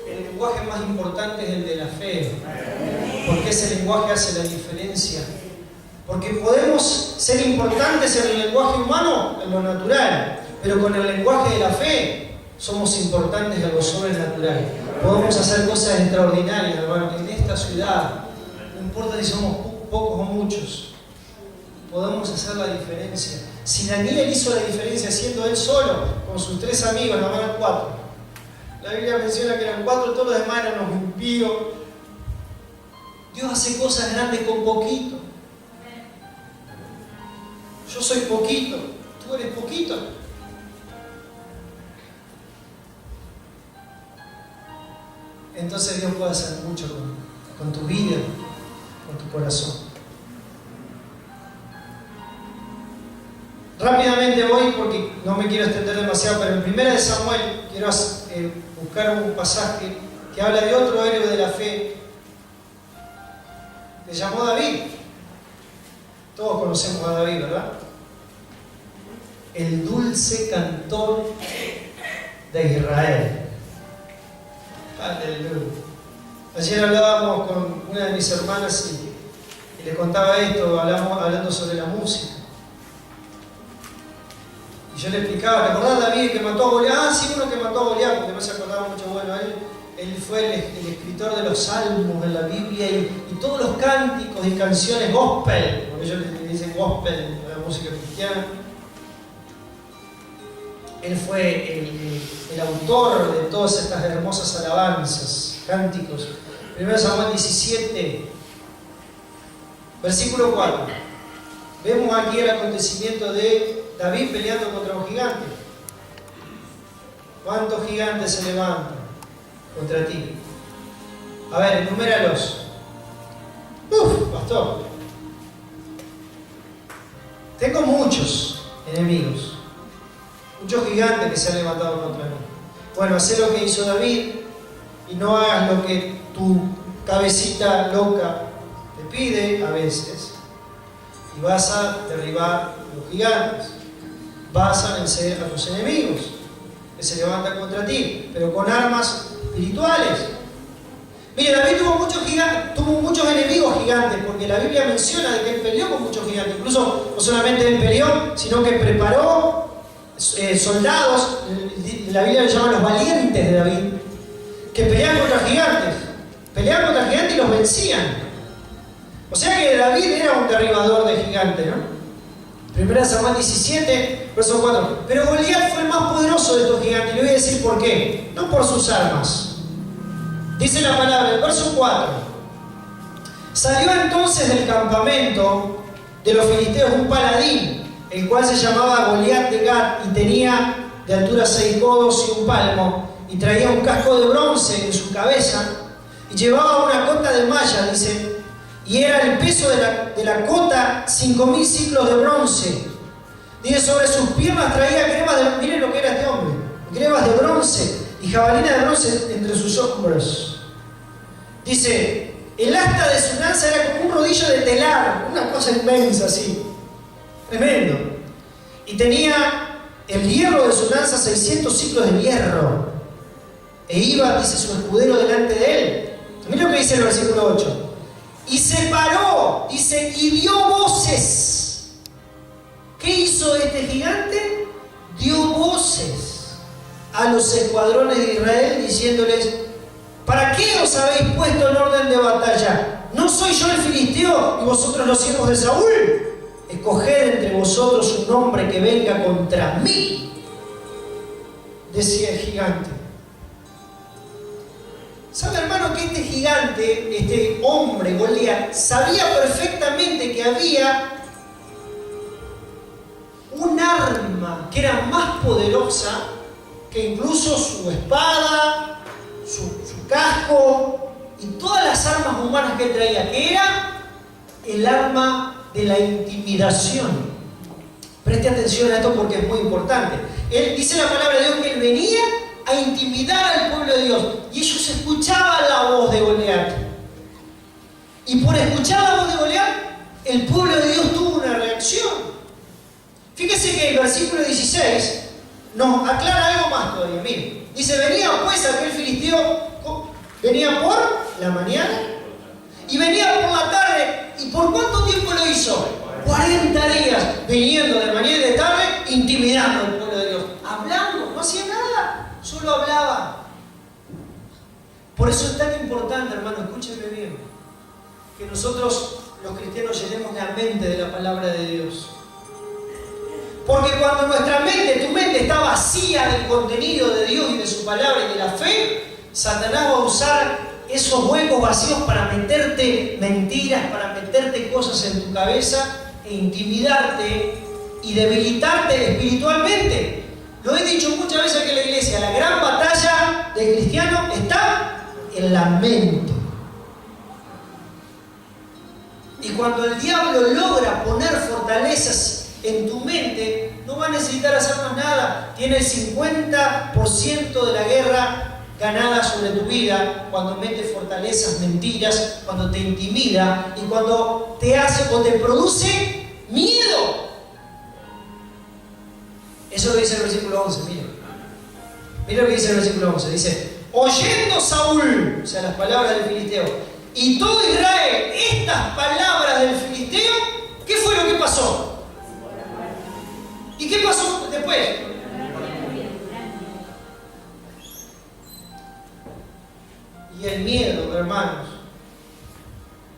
el lenguaje más importante es el de la fe, porque ese lenguaje hace la diferencia. Porque podemos ser importantes en el lenguaje humano, en lo natural, pero con el lenguaje de la fe somos importantes en lo sobrenatural. Podemos hacer cosas extraordinarias, hermano, en esta ciudad, no importa si somos pocos o muchos, podemos hacer la diferencia. Si Daniel hizo la diferencia siendo él solo, con sus 3 amigos, no eran 4. La Biblia menciona que eran 4, todos los demás eran los impíos. Dios hace cosas grandes con poquito. Yo soy poquito, tú eres poquito. Entonces Dios puede hacer mucho con tu vida, con tu corazón. Rápidamente voy porque no me quiero extender demasiado, pero en 1 Samuel quiero buscar un pasaje que habla de otro héroe de la fe. Le llamó David. Todos conocemos a David, ¿verdad? El dulce cantor de Israel. Aleluya. Ayer hablábamos con una de mis hermanas y le contaba esto, hablando sobre la música. Y yo le explicaba, ¿te acordás de David que mató a Goliat? Ah, sí, uno que mató a Goliat, porque no se acordaba mucho. Bueno, él fue el escritor de los salmos en la Biblia y todos los cánticos y canciones gospel, porque ellos le dicen gospel a la música cristiana. Él fue el autor de todas estas hermosas alabanzas, cánticos. 1 Samuel 17, versículo 4. Vemos aquí el acontecimiento de David peleando contra un gigante. ¿Cuántos gigantes se levantan contra ti? A ver, enuméralos. Pastor. Tengo muchos enemigos. Muchos gigantes que se han levantado contra mí. Bueno, haz lo que hizo David y no hagas lo que tu cabecita loca te pide a veces. Y vas a derribar los gigantes. Vas a vencer a tus enemigos que se levantan contra ti, pero con armas espirituales. Mire, David tuvo muchos enemigos gigantes, porque la Biblia menciona de que él peleó con muchos gigantes. Incluso no solamente él peleó, sino que preparó soldados, la Biblia le llama los valientes de David, que peleaban contra gigantes. Peleaban contra gigantes y los vencían. O sea que David era un derribador de gigantes, ¿no? 1 Samuel 17, verso 4. Pero Goliat fue el más poderoso de estos gigantes. Y le voy a decir por qué. No por sus armas. Dice la palabra, el verso 4. Salió entonces del campamento de los filisteos un paladín, el cual se llamaba Goliat de Gat, y tenía de altura 6 codos y un palmo, y traía un casco de bronce en su cabeza, y llevaba una cota de malla, dice, y era el peso de la cota 5.000 ciclos de bronce. Dice, sobre sus piernas traía grebas de... Miren lo que era este hombre. Grebas de bronce y jabalina de bronce entre sus hombros. Dice, el asta de su lanza era como un rodillo de telar, una cosa inmensa así. Tremendo. Y tenía el hierro de su lanza 600 ciclos de hierro. E iba, dice, su escudero delante de él. Miren lo que dice el versículo 8. Y se paró, dice, y dio voces. ¿Qué hizo este gigante? Dio voces a los escuadrones de Israel diciéndoles, ¿para qué os habéis puesto en orden de batalla? ¿No soy yo el filisteo y vosotros los siervos de Saúl? Escoged entre vosotros un hombre que venga contra mí, decía el gigante. ¿Sabe, hermano, que este gigante, este hombre, Goliat, sabía perfectamente que había un arma que era más poderosa que incluso su espada, su casco y todas las armas humanas que traía, que era el arma de la intimidación? Preste atención a esto porque es muy importante. Él dice la palabra de Dios que él venía a intimidar al pueblo de Dios, y ellos escuchaban la voz de Goliat. Y por escuchar la voz de Goliat, el pueblo de Dios tuvo una reacción. Fíjese que el versículo 16 nos aclara algo más todavía. Miren, dice, venía pues aquel filisteo, venía por la mañana y venía por la tarde. ¿Y por cuánto tiempo lo hizo? 40 días, viniendo de mañana y de tarde, intimidando al pueblo de Dios, hablando, no hacía nada. Solo hablaba. Por eso es tan importante, hermano, escúchenme bien, que nosotros los cristianos llenemos la mente de la palabra de Dios. Porque cuando nuestra mente, tu mente está vacía del contenido de Dios y de su palabra y de la fe, Satanás va a usar esos huecos vacíos para meterte mentiras, para meterte cosas en tu cabeza e intimidarte y debilitarte espiritualmente. Lo he dicho muchas veces aquí en la iglesia, la gran batalla del cristiano está en la mente. Y cuando el diablo logra poner fortalezas en tu mente, no va a necesitar hacer más nada. Tiene el 50% de la guerra ganada sobre tu vida cuando mete fortalezas, mentiras, cuando te intimida y cuando te hace o te produce miedo. Eso lo dice el versículo 11, mira lo que dice el versículo 11, dice, oyendo Saúl, o sea, las palabras del filisteo, y todo Israel, estas palabras del filisteo, ¿qué fue lo que pasó? ¿Y qué pasó después? Y el miedo, hermanos,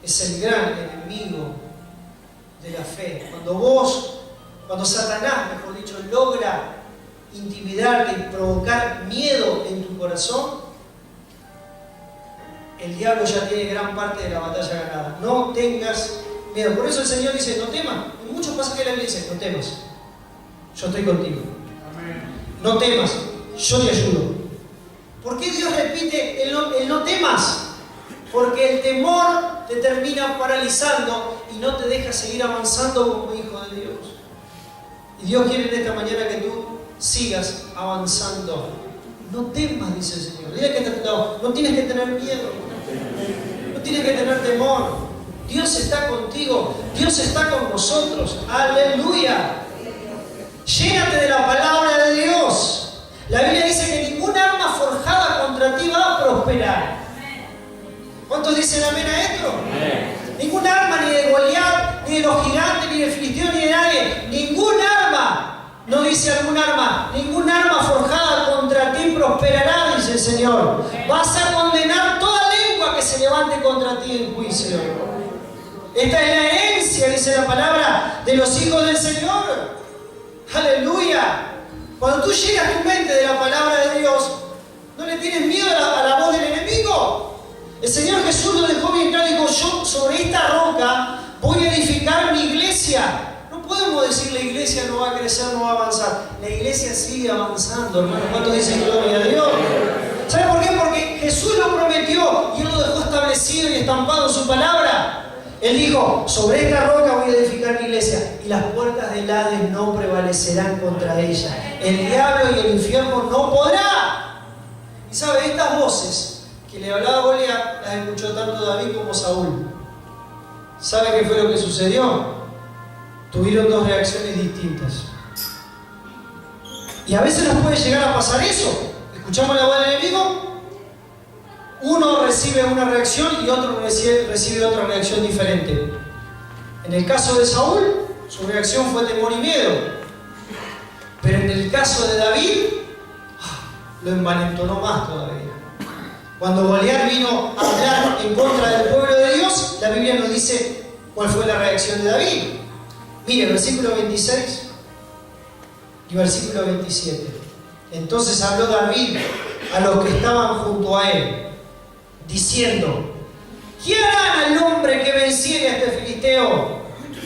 es el gran enemigo de la fe. Cuando Satanás, mejor dicho, logra intimidarte y provocar miedo en tu corazón, el diablo ya tiene gran parte de la batalla ganada. No tengas miedo. Por eso el Señor dice, no temas. En muchos pasajes de la Biblia dice, no temas. Yo estoy contigo. Amén. No temas. yo te ayudo. ¿Por qué Dios repite el no temas? Porque el temor te termina paralizando y no te deja seguir avanzando como hijo de Dios. Y Dios quiere en esta mañana que tú sigas avanzando. No temas, dice el Señor. Dile que no tienes que tener miedo. No tienes que tener temor. Dios está contigo. Dios está con nosotros. Aleluya. Llénate de la palabra de Dios. La Biblia dice que ninguna arma forjada contra ti va a prosperar. ¿Cuántos dicen amén a esto? Ninguna arma, ni de Goliat, ni de los gigantes, ni de Filisteo, ni de nadie. Ningún arma, no dice algún arma, ningún arma forjada contra ti prosperará, dice el Señor. Vas a condenar toda lengua que se levante contra ti en juicio. Esta es la herencia, dice la palabra, de los hijos del Señor. Aleluya. Cuando tú llenas tu mente de la palabra de Dios, no le tienes miedo a la voz del enemigo. El Señor Jesús lo dejó bien claro y dijo, yo sobre esta roca voy a edificar mi iglesia. No podemos decir la iglesia no va a crecer, no va a avanzar. La iglesia sigue avanzando, hermano. ¿Cuántos dicen gloria a Dios? ¿Sabe por qué? Porque Jesús lo prometió y Él lo dejó establecido y estampado en su palabra. Él dijo, sobre esta roca voy a edificar mi iglesia y las puertas del Hades no prevalecerán contra ella. El diablo y el infierno no podrá. Y sabe, estas voces que le hablaba Goliat las escuchó tanto David como Saúl. ¿Sabe qué fue lo que sucedió? Tuvieron dos reacciones distintas. Y a veces nos puede llegar a pasar eso. Escuchamos la voz del enemigo, uno recibe una reacción y otro recibe otra reacción diferente. En el caso de Saúl, su reacción fue temor y miedo. Pero en el caso de David, lo envalentonó más todavía. Cuando Goliat vino a hablar en contra del pueblo de Dios, la Biblia nos dice cuál fue la reacción de David. Mire, versículo 26 y versículo 27. Entonces habló David a los que estaban junto a él, diciendo, ¿qué harán al hombre que venciere a este filisteo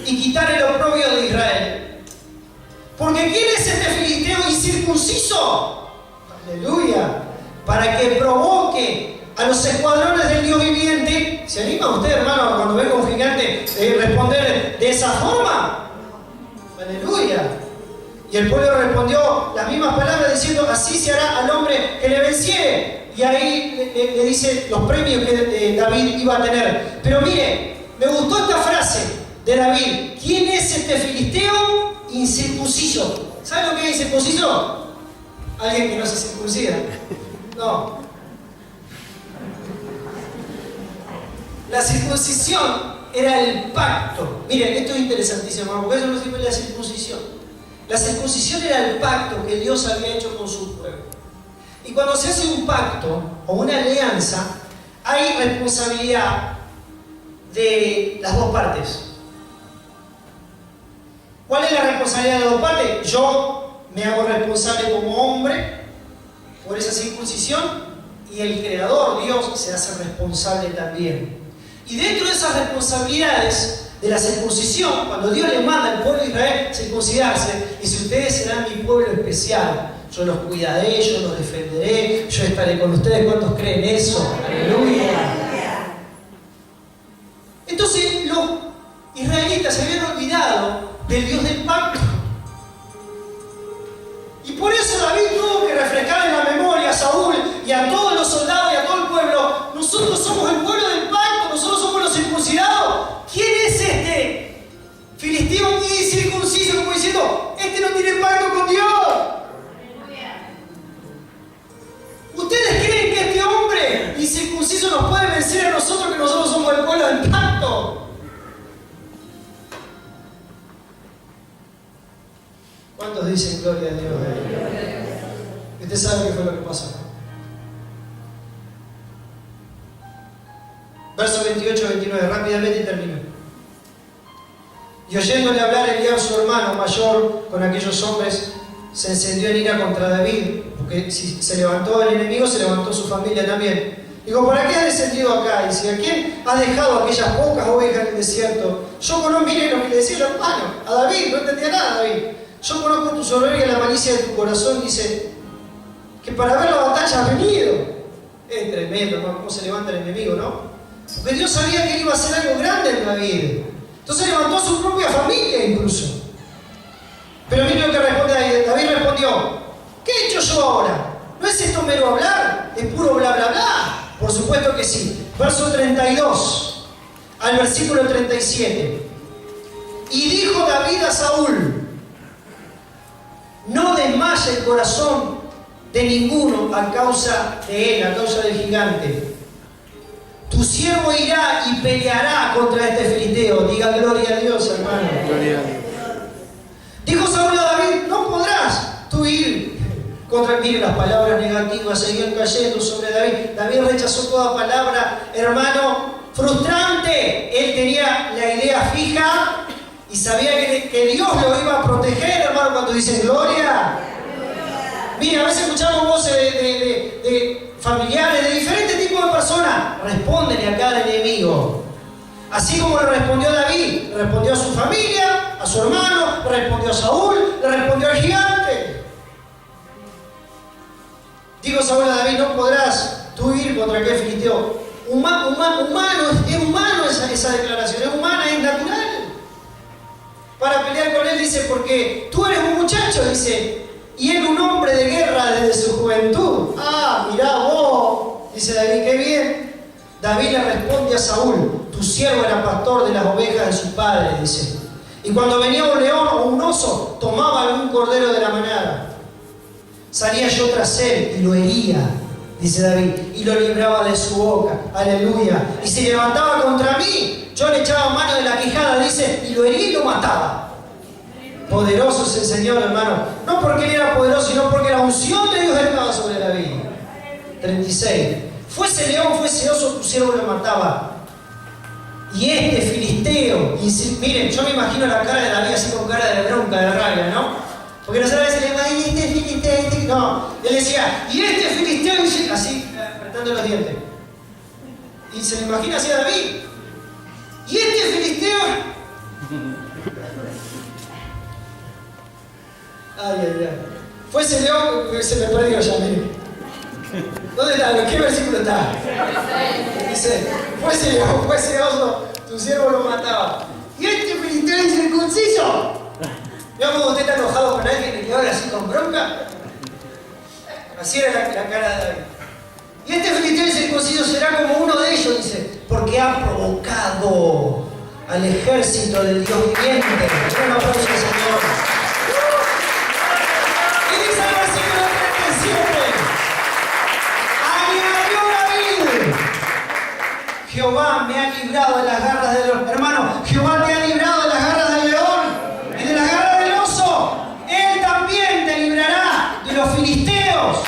y quitare el oprobio de Israel? Porque ¿quién es este filisteo incircunciso? Aleluya. Para que provoque a los escuadrones del Dios viviente. ¿Se anima usted, hermano, cuando venga un gigante, responder de esa forma? Aleluya. Y el pueblo respondió las mismas palabras diciendo, así se hará al hombre que le venciere. Y ahí le dice los premios que David iba a tener. Pero mire, me gustó esta frase de David. ¿Quién es este filisteo incircunciso? ¿Sabe lo que es incircunciso? Alguien que no se circuncida. No. La circuncisión era el pacto. Miren, esto es interesantísimo, porque eso no sirve la circuncisión. La circuncisión era el pacto que Dios había hecho con su pueblo. Y cuando se hace un pacto o una alianza, hay responsabilidad de las dos partes. ¿Cuál es la responsabilidad de las dos partes? Yo me hago responsable como hombre por esa circuncisión y el Creador, Dios, se hace responsable también. Y dentro de esas responsabilidades de la circuncisión, cuando Dios le manda al pueblo de Israel circuncidarse, dice, ustedes serán mi pueblo especial, yo los cuidaré, yo los defenderé, yo estaré con ustedes. ¿Cuántos creen eso? Aleluya. Entonces los israelitas se habían olvidado del Dios del pacto. Y por eso David tuvo que refrescar en la memoria a Saúl y a todos los soldados y a todo el pueblo, nosotros somos el pueblo del pacto, nosotros somos los circuncidados. ¿Quién es este filisteo incircunciso? Como diciendo, este no tiene pacto con Dios. ¿Ustedes creen que este hombre incircunciso nos puede vencer a nosotros, que nosotros somos el pueblo del pacto? ¿Cuántos dicen gloria a Dios? Usted sabe qué fue lo que pasó. Verso 28-29, rápidamente y termino. Y oyéndole hablar Eliab, su hermano mayor, con aquellos hombres, se encendió en ira contra David, porque si se levantó el enemigo, se levantó su familia también. Digo, ¿para qué has descendido acá? Y dice, ¿a quién has dejado aquellas pocas ovejas en el desierto? Yo conozco, miren lo que le decía el hermano, a David, no entendía nada David. Yo conozco tu soberbia y la malicia de tu corazón, dice, que para ver la batalla ha venido. Es tremendo, hermano, cómo se levanta el enemigo, ¿no? Porque Dios sabía que él iba a hacer algo grande en David. Entonces levantó a su propia familia incluso. Pero miren lo que responde David. David respondió: ¿qué he hecho yo ahora? ¿No es esto mero hablar? ¿Es puro bla bla bla? Por supuesto que sí. Verso 32 al versículo 37. Y dijo David a Saúl: no desmaye el corazón de ninguno a causa de él, a causa del gigante. Tu siervo irá y peleará contra este filisteo. Diga gloria a Dios, hermano. Gloria a Dios. Dijo Saúl a David: no podrás tú ir contra... Miren, las palabras negativas seguían cayendo sobre David. David rechazó toda palabra, hermano, frustrante. Él tenía la idea fija y sabía que Dios lo iba a proteger, hermano, cuando dicen gloria. Mira, a veces escuchamos voces de familiares, de diferentes tipos de personas. Respóndele acá al enemigo. Así como le respondió David, le respondió a su familia, a su hermano, le respondió a Saúl, le respondió al gigante. Dijo Saúl a David: no podrás tú ir contra aquel filisteo. Es humano esa declaración, es humana, es natural. Para pelear con él, dice, porque tú eres un muchacho, dice, y él un hombre de guerra desde su juventud. Ah, mirá vos, dice David, qué bien. David le responde a Saúl: tu siervo era pastor de las ovejas de su padre, dice. Y cuando venía un león o un oso, tomaba algún cordero de la manada. Salía yo tras él y lo hería, dice David, y lo libraba de su boca. Aleluya. Y se levantaba contra mí, yo le echaba mano de la quijada, dice, y lo hería y lo mataba. Poderoso es el Señor, hermano. No porque él era poderoso, sino porque la unción de Dios estaba sobre David. 36. Fuese león, fuese oso, tu siervo lo mataba. Y este filisteo, miren, yo me imagino la cara de David así con cara de bronca, de rabia, ¿no? Porque no sabe si le va a decir, este filisteo, no. Él decía, y este filisteo, así, apretando los dientes. Y se le imagina así a David. Y este filisteo. Ay, ay, ay. Fuese león, se me perdió ya, miren. ¿Dónde está? ¿En qué versículo está? Dice, fuese león, fuese oso, tu siervo lo mataba. Y este filisteo incircunciso. ¿Vio cómo usted está enojado con alguien y le habla así con bronca? Así era la cara de David. Y este filisteo incircunciso será como uno de ellos, dice, porque ha provocado al ejército del Dios viviente. Un aplauso al Señor. Y dice el versículo 37. Añadió David: Jehová me ha librado de las garras del león. Hermano, Jehová te ha librado de las garras del león y de las garras del oso. Él también te librará de los filisteos.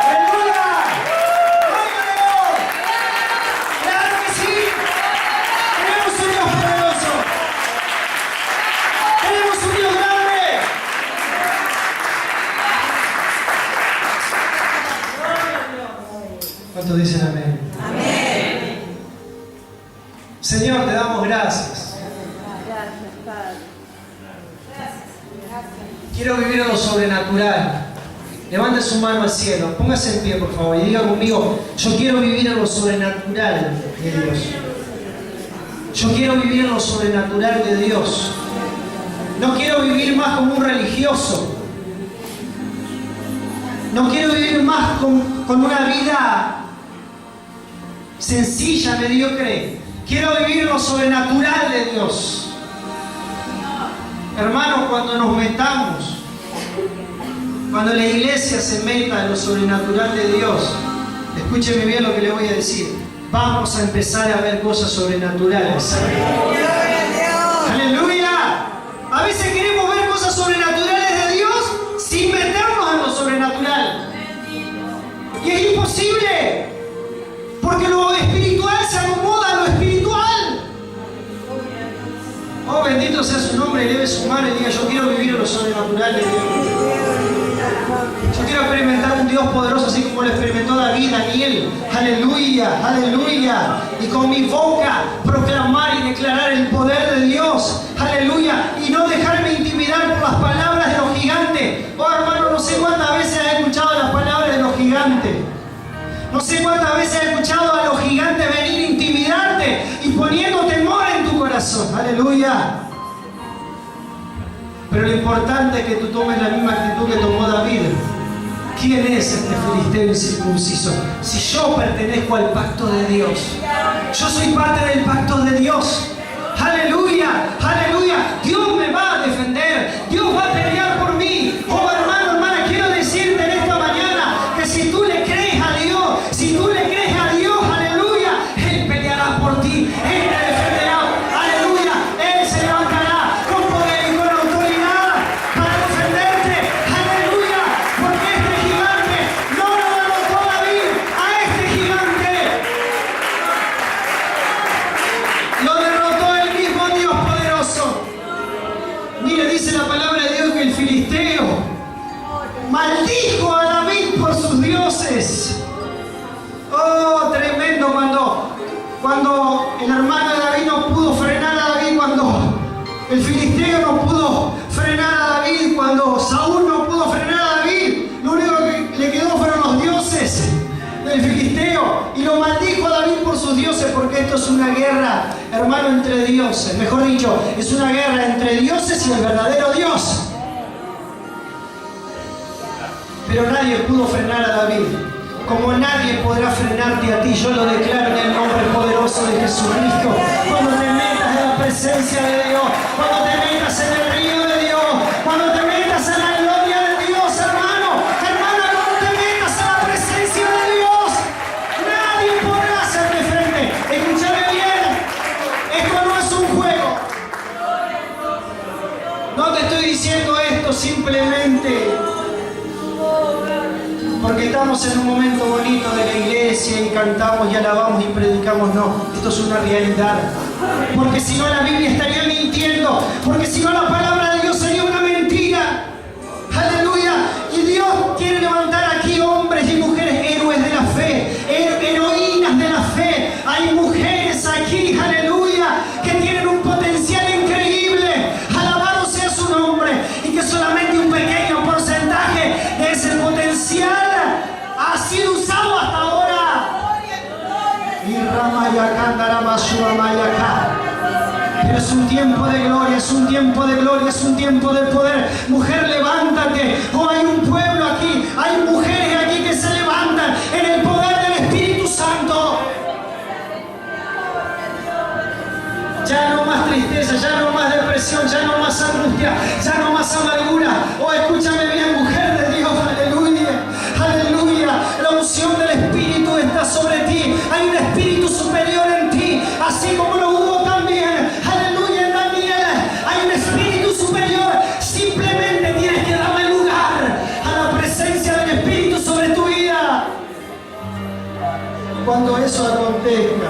¡Aleluya! ¡Gloria a Dios! ¡Claro que sí! Tenemos un Dios poderoso. Tenemos un Dios grande. ¿Cuántos dicen amén? Amén. Señor, te damos gracias. Gracias, Padre. Quiero vivir en lo sobrenatural. Levante su mano al cielo. Póngase en pie, por favor, y diga conmigo: yo quiero vivir en lo sobrenatural de Dios. Yo quiero vivir en lo sobrenatural de Dios. No quiero vivir más como un religioso. No quiero vivir más con una vida sencilla, mediocre. Quiero vivir en lo sobrenatural de Dios. Hermanos, cuando nos metamos, cuando la iglesia se meta en lo sobrenatural de Dios, escúcheme bien lo que le voy a decir, vamos a empezar a ver cosas sobrenaturales. ¡Aleluya! A veces queremos ver cosas sobrenaturales de Dios sin meternos en lo sobrenatural. Y es imposible, porque lo espiritual se acomoda a lo espiritual. Oh, bendito sea su nombre, eleve su mano y diga: yo quiero vivir en lo sobrenatural de Dios. Yo quiero experimentar un Dios poderoso así como lo experimentó David, Daniel. Aleluya, aleluya. Y con mi boca proclamar y declarar el poder de Dios. Aleluya. Y no dejarme intimidar por las palabras de los gigantes. Oh, hermano, no sé cuántas veces has escuchado gigante. No sé cuántas veces he escuchado a los gigantes venir a intimidarte y poniendo temor en tu corazón. Aleluya. Pero lo importante es que tú tomes la misma actitud que tomó David. ¿Quién es este filisteo incircunciso? Si yo pertenezco al pacto de Dios, yo soy parte del pacto de Dios. Aleluya, aleluya. Dios me va a defender, Dios va a pelear por mí. Oh hermano, hermana, quiero decirte en esta mañana que si tú le crees a Dios, si tú le crees a Dios, aleluya, Él peleará por ti, Él te defenderá, aleluya, Él se levantará con poder y con autoridad para defenderte, aleluya, porque este gigante no lo derrotó David, a este gigante lo derrotó el mismo Dios poderoso. Mire, dice la palabra de Dios que el filisteo maldijo a David por sus dioses. Oh, tremendo, cuando el hermano de David no pudo frenar a David, cuando el filisteo no pudo frenar a David, cuando Saúl no pudo frenar a David, lo único que le quedó fueron los dioses del filisteo y lo maldijo a David por sus dioses, porque esto es una guerra, hermano, entre dioses. Mejor dicho, es una guerra entre dioses y el verdadero Dios. Pero nadie pudo frenar a David, como nadie podrá frenarte a ti. Yo lo declaro en el nombre poderoso de Jesucristo. Cuando te metas en la presencia de Dios, cuando te metas en el río de Dios, cuando te metas en la gloria de Dios, hermano, hermana, cuando te metas en la presencia de Dios, nadie podrá hacerle frente. Escúchame bien, esto no es un juego. No te estoy diciendo esto simplemente porque estamos en un momento bonito de la iglesia y cantamos y alabamos y predicamos. No, esto es una realidad. Porque si no, la Biblia estaría mintiendo. Porque si no, la palabra de Dios sería una mentira. Aleluya. Y Dios quiere levantar aquí hombres y mujeres héroes de la fe, heroínas de la fe. Hay mujeres aquí, aleluya, que tienen un potencial increíble. Alabado sea su nombre. Y que solamente un pequeño porcentaje de ese potencial ha sido usado hasta ahora. Pero es un tiempo de gloria, es un tiempo de gloria, es un tiempo de poder. Mujer, levántate. Oh, hay un pueblo aquí, hay mujeres aquí que se levantan en el poder del Espíritu Santo. Ya no más tristeza, ya no más depresión, ya no más angustia, ya no más amargura. Oh, escúchame bien, mujer de Dios, aleluya, aleluya. La unción del Espíritu está sobre ti. Hay un Espíritu superior en ti, así como lo hubo también, aleluya, en Daniel. Hay un Espíritu superior. Simplemente tienes que darle lugar a la presencia del Espíritu sobre tu vida. Cuando eso acontezca,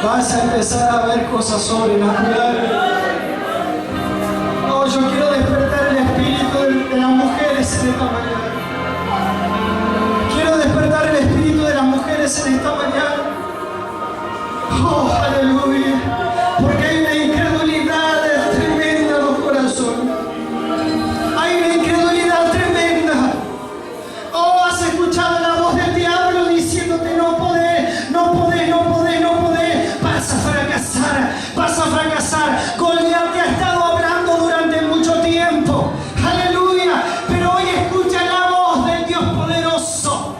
vas a empezar a ver cosas sobrenaturales. Oh, yo quiero despertar el espíritu de las mujeres en esta mañana. Quiero despertar el espíritu de las mujeres en esta mañana. Oh, aleluya. Porque hay una incredulidad tremenda en los corazones. Hay una incredulidad tremenda. Oh, has escuchado la voz del diablo diciéndote no podés, no podés, no podés, no podés. Vas a fracasar, vas a fracasar. Goliat te ha estado hablando durante mucho tiempo. Aleluya. Pero hoy escucha la voz del Dios poderoso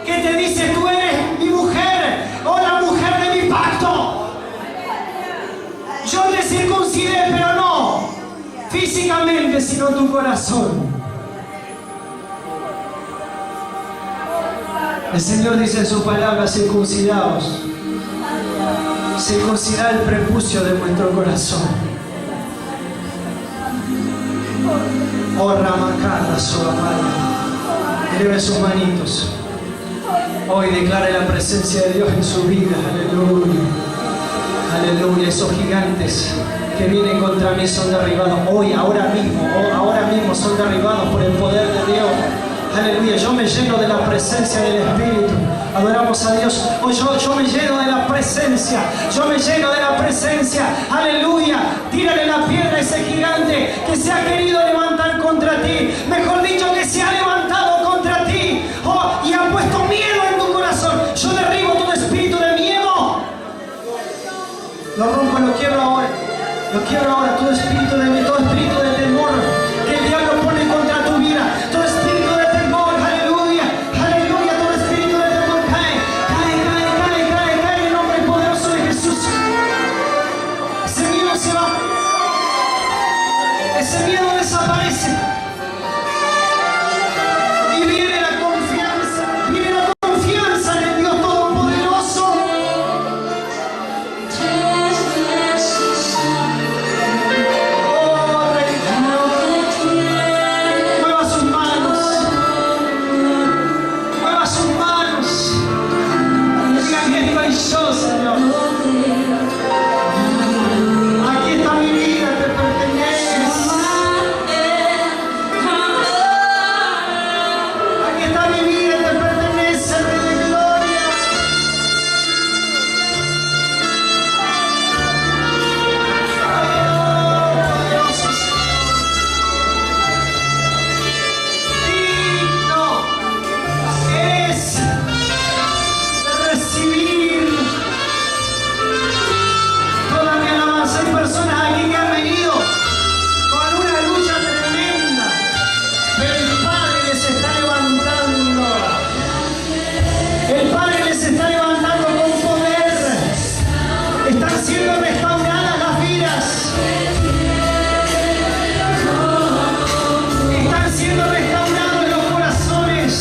que te dice: tú eres mi mujer, o la mujer de mi pacto. Yo te circuncidé, pero no físicamente, sino tu corazón. El Señor dice en su palabra: circuncidaos. Circuncidad el prepucio de vuestro corazón. Oh, Ramacanda, Solamaya. Eleve sus manitos. Hoy declare la presencia de Dios en su vida. Aleluya. Aleluya. Esos gigantes que vienen contra mí son derribados. Hoy, ahora mismo son derribados por el poder de Dios. Aleluya. Yo me lleno de la presencia del Espíritu. Adoramos a Dios. Hoy yo me lleno de la presencia. Yo me lleno de la presencia. Aleluya. Tírale la piedra a ese gigante que se ha querido levantar contra ti. Mejor dicho, que se ha levantado contra ti. Oh, y ha puesto miedo en tu corazón. Yo derribo todo espíritu de miedo. Lo rompo, lo quiebro ahora. Lo quiebro ahora. Todo espíritu de miedo, todo espíritu de temor que el diablo pone contra tu vida. Todo espíritu de temor. Aleluya. Aleluya. Todo espíritu de temor cae. Cae, cae, cae, cae, cae en el nombre poderoso de Jesús. Ese miedo se va. Ese miedo desaparece. Y viene la confianza. Viene la confianza en el Dios Todopoderoso. Mueva sus manos. Mueva sus manos. Diga, aquí estoy yo, Señor. Aquí está mi vida, te pertenece. Aquí está mi vida, te pertenece, Rey de Gloria. Poderoso Señor. Digno eres de recibir toda mi alabanza. Hay personas aquí que han venido con una lucha tremenda, pero el Padre les está levantando. El Padre les está levantando con poder. Están siendo restauradas las vidas. Están siendo restaurados los corazones.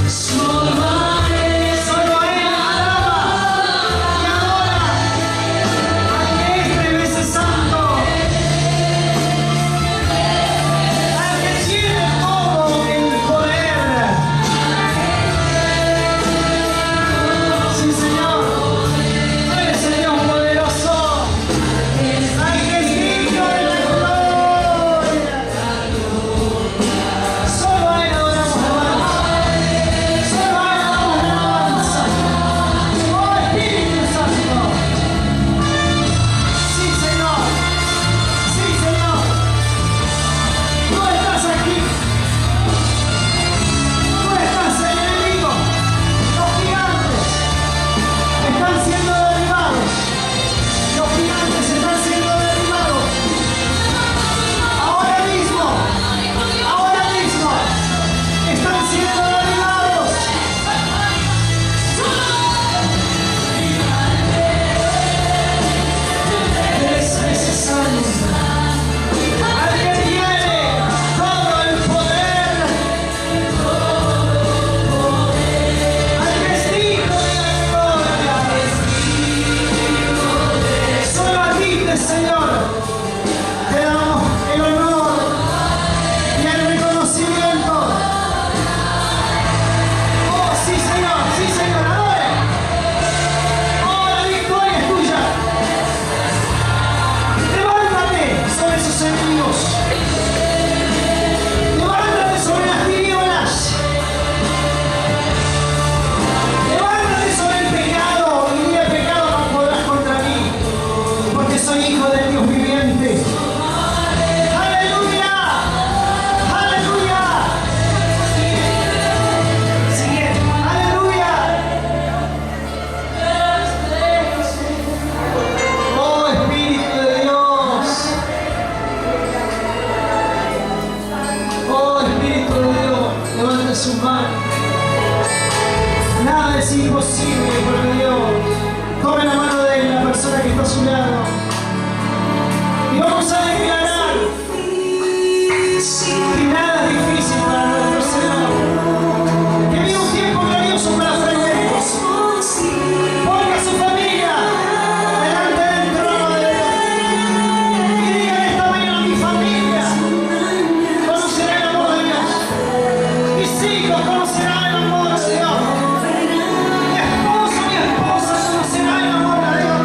Solo a Él alaba y adora al que es 3 veces santo, al que tiene todo el poder. Sí, Señor, tú eres el Dios poderoso, al que es digno de la gloria. Solo a Él adoramos alabanza. Solo a Él damos alabanza. Oh Espíritu Santo. Sí, Señor. Sí, Señor. Tú estás aquí. Tú estás, el enemigo. Los gigantes están siendo derribados. Los gigantes están siendo derribados. Ahora mismo. Ahora mismo. Están siendo derribados. Tres veces santo, al que tiene todo el poder, al que es digno de la gloria. Solo a ti, Señor, te damos el honor y el reconocimiento. Oh, sí, Señor, adore. Oh, la victoria es tuya. Levántate sobre esos enemigos. Levántate sobre las tinieblas. Levántate sobre el pecado. Y ni el pecado no podrás contra mí, porque soy hijo del Dios viviente. ¡Aleluya! ¡Aleluya! Sigue. ¡Aleluya! Oh Espíritu de Dios. Oh Espíritu de Dios. Levante sus manos. Nada es imposible para Dios. Tome la mano de la persona que está a su lado. Y vamos a declarar que nada es difícil para nuestro Señor. Que viene un tiempo glorioso para Frecuencia. Ponga a su familia delante del trono de Dios. Y diga esta mañana: mi familia conocerá el amor de Dios. Mis hijos conocerán el amor de Dios. Mi esposo, mi esposa conocerán el amor de Dios.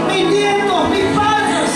Mis nietos, mis padres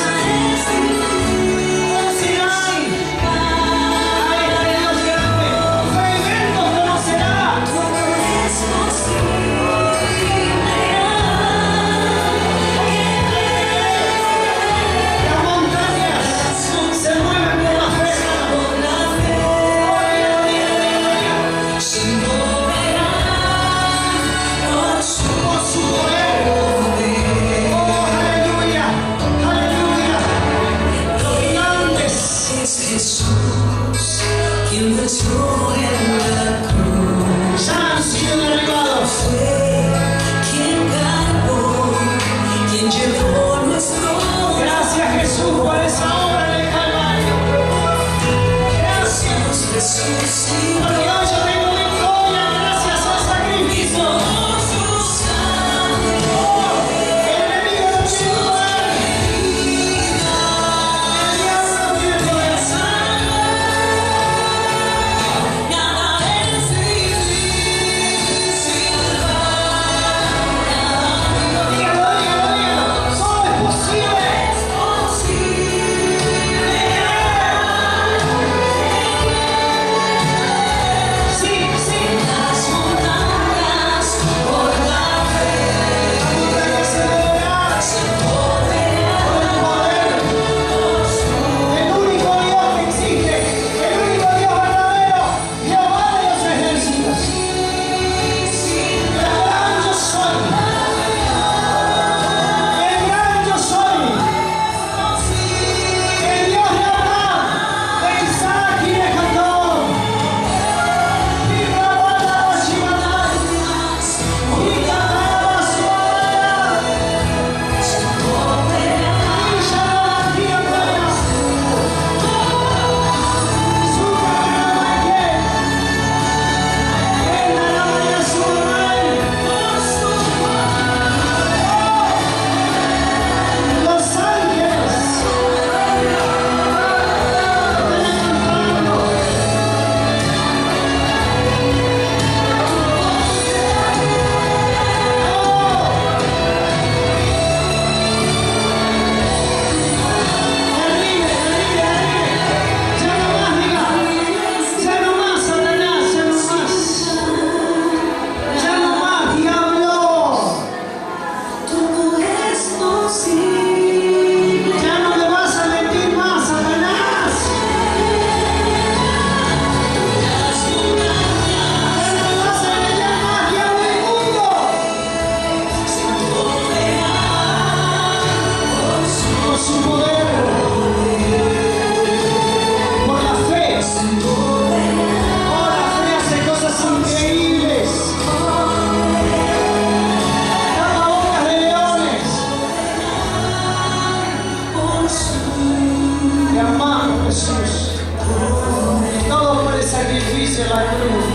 sacrificio en la cruz.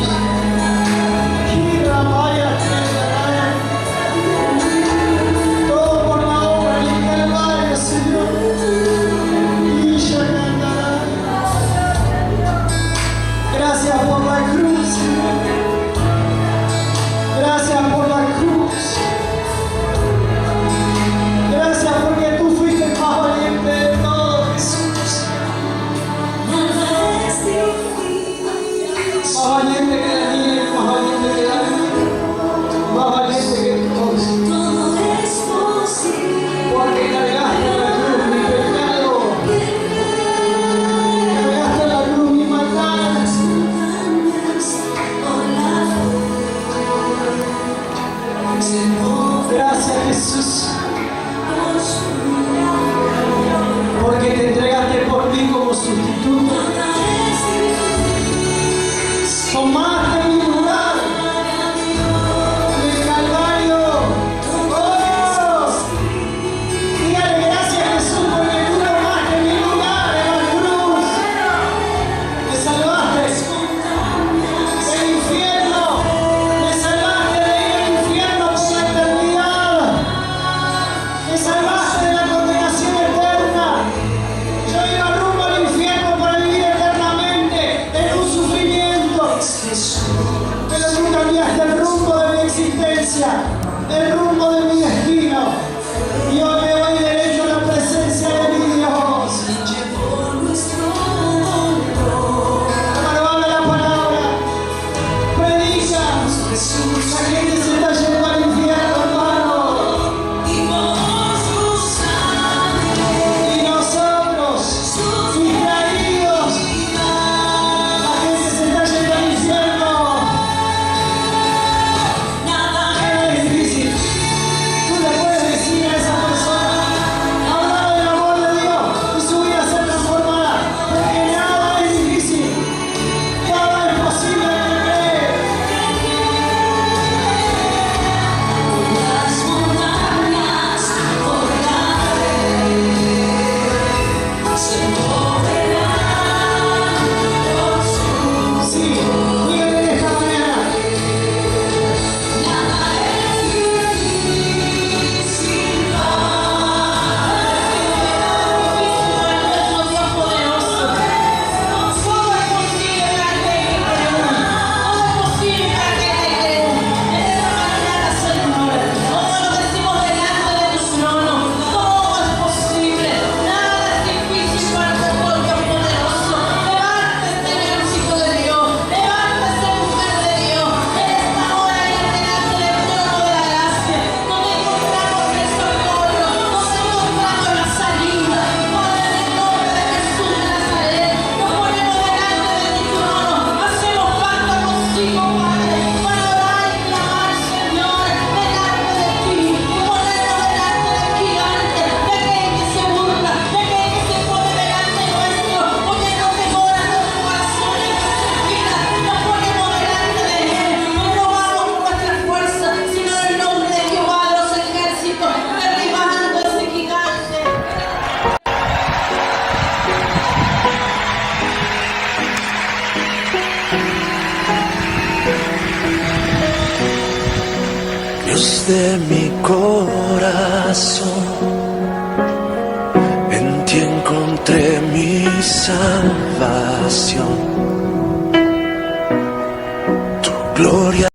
Todo por la obra del Calvario, Señor. Gracias por la cruz, Señor. Gracias por la cruz. Gracias porque tú fuiste el más valiente de todos, Jesús. Más valiente que Daniel, más valiente que David, más valiente que todos. Porque cargaste la cruz mi pecado, cargaste la cruz mi maldad. Gracias, Jesús, porque te entregaste por mí como sustituto. Tomaste mi lugar en el Calvario. ¡Oh! Dígale gracias, Jesús, porque tú tomaste mi lugar en la cruz. Me salvaste del infierno. Me salvaste de ir al infierno por la eternidad. Me salvaste de la condenación eterna. Yo iba rumbo al infierno para vivir eternamente en un sufrimiento. Pero tú cambiaste el rumbo de mi existencia, el rumbo de mi destino. Y hoy me voy derecho a la presencia de mi Dios. Hermano, habla la palabra. Predica. La gente se está yendo al infierno, hermano. Y nosotros, distraídos, la gente se está yendo al infierno. Es difícil. Tú le puedes decir a esa persona, hablar del amor de Dios y su vida ser transformada. Porque nada es difícil. Nada es posible al que cree. Sí, dígale esta mañana. Dios de mi corazón, en ti encontré mi salvación. Tu gloria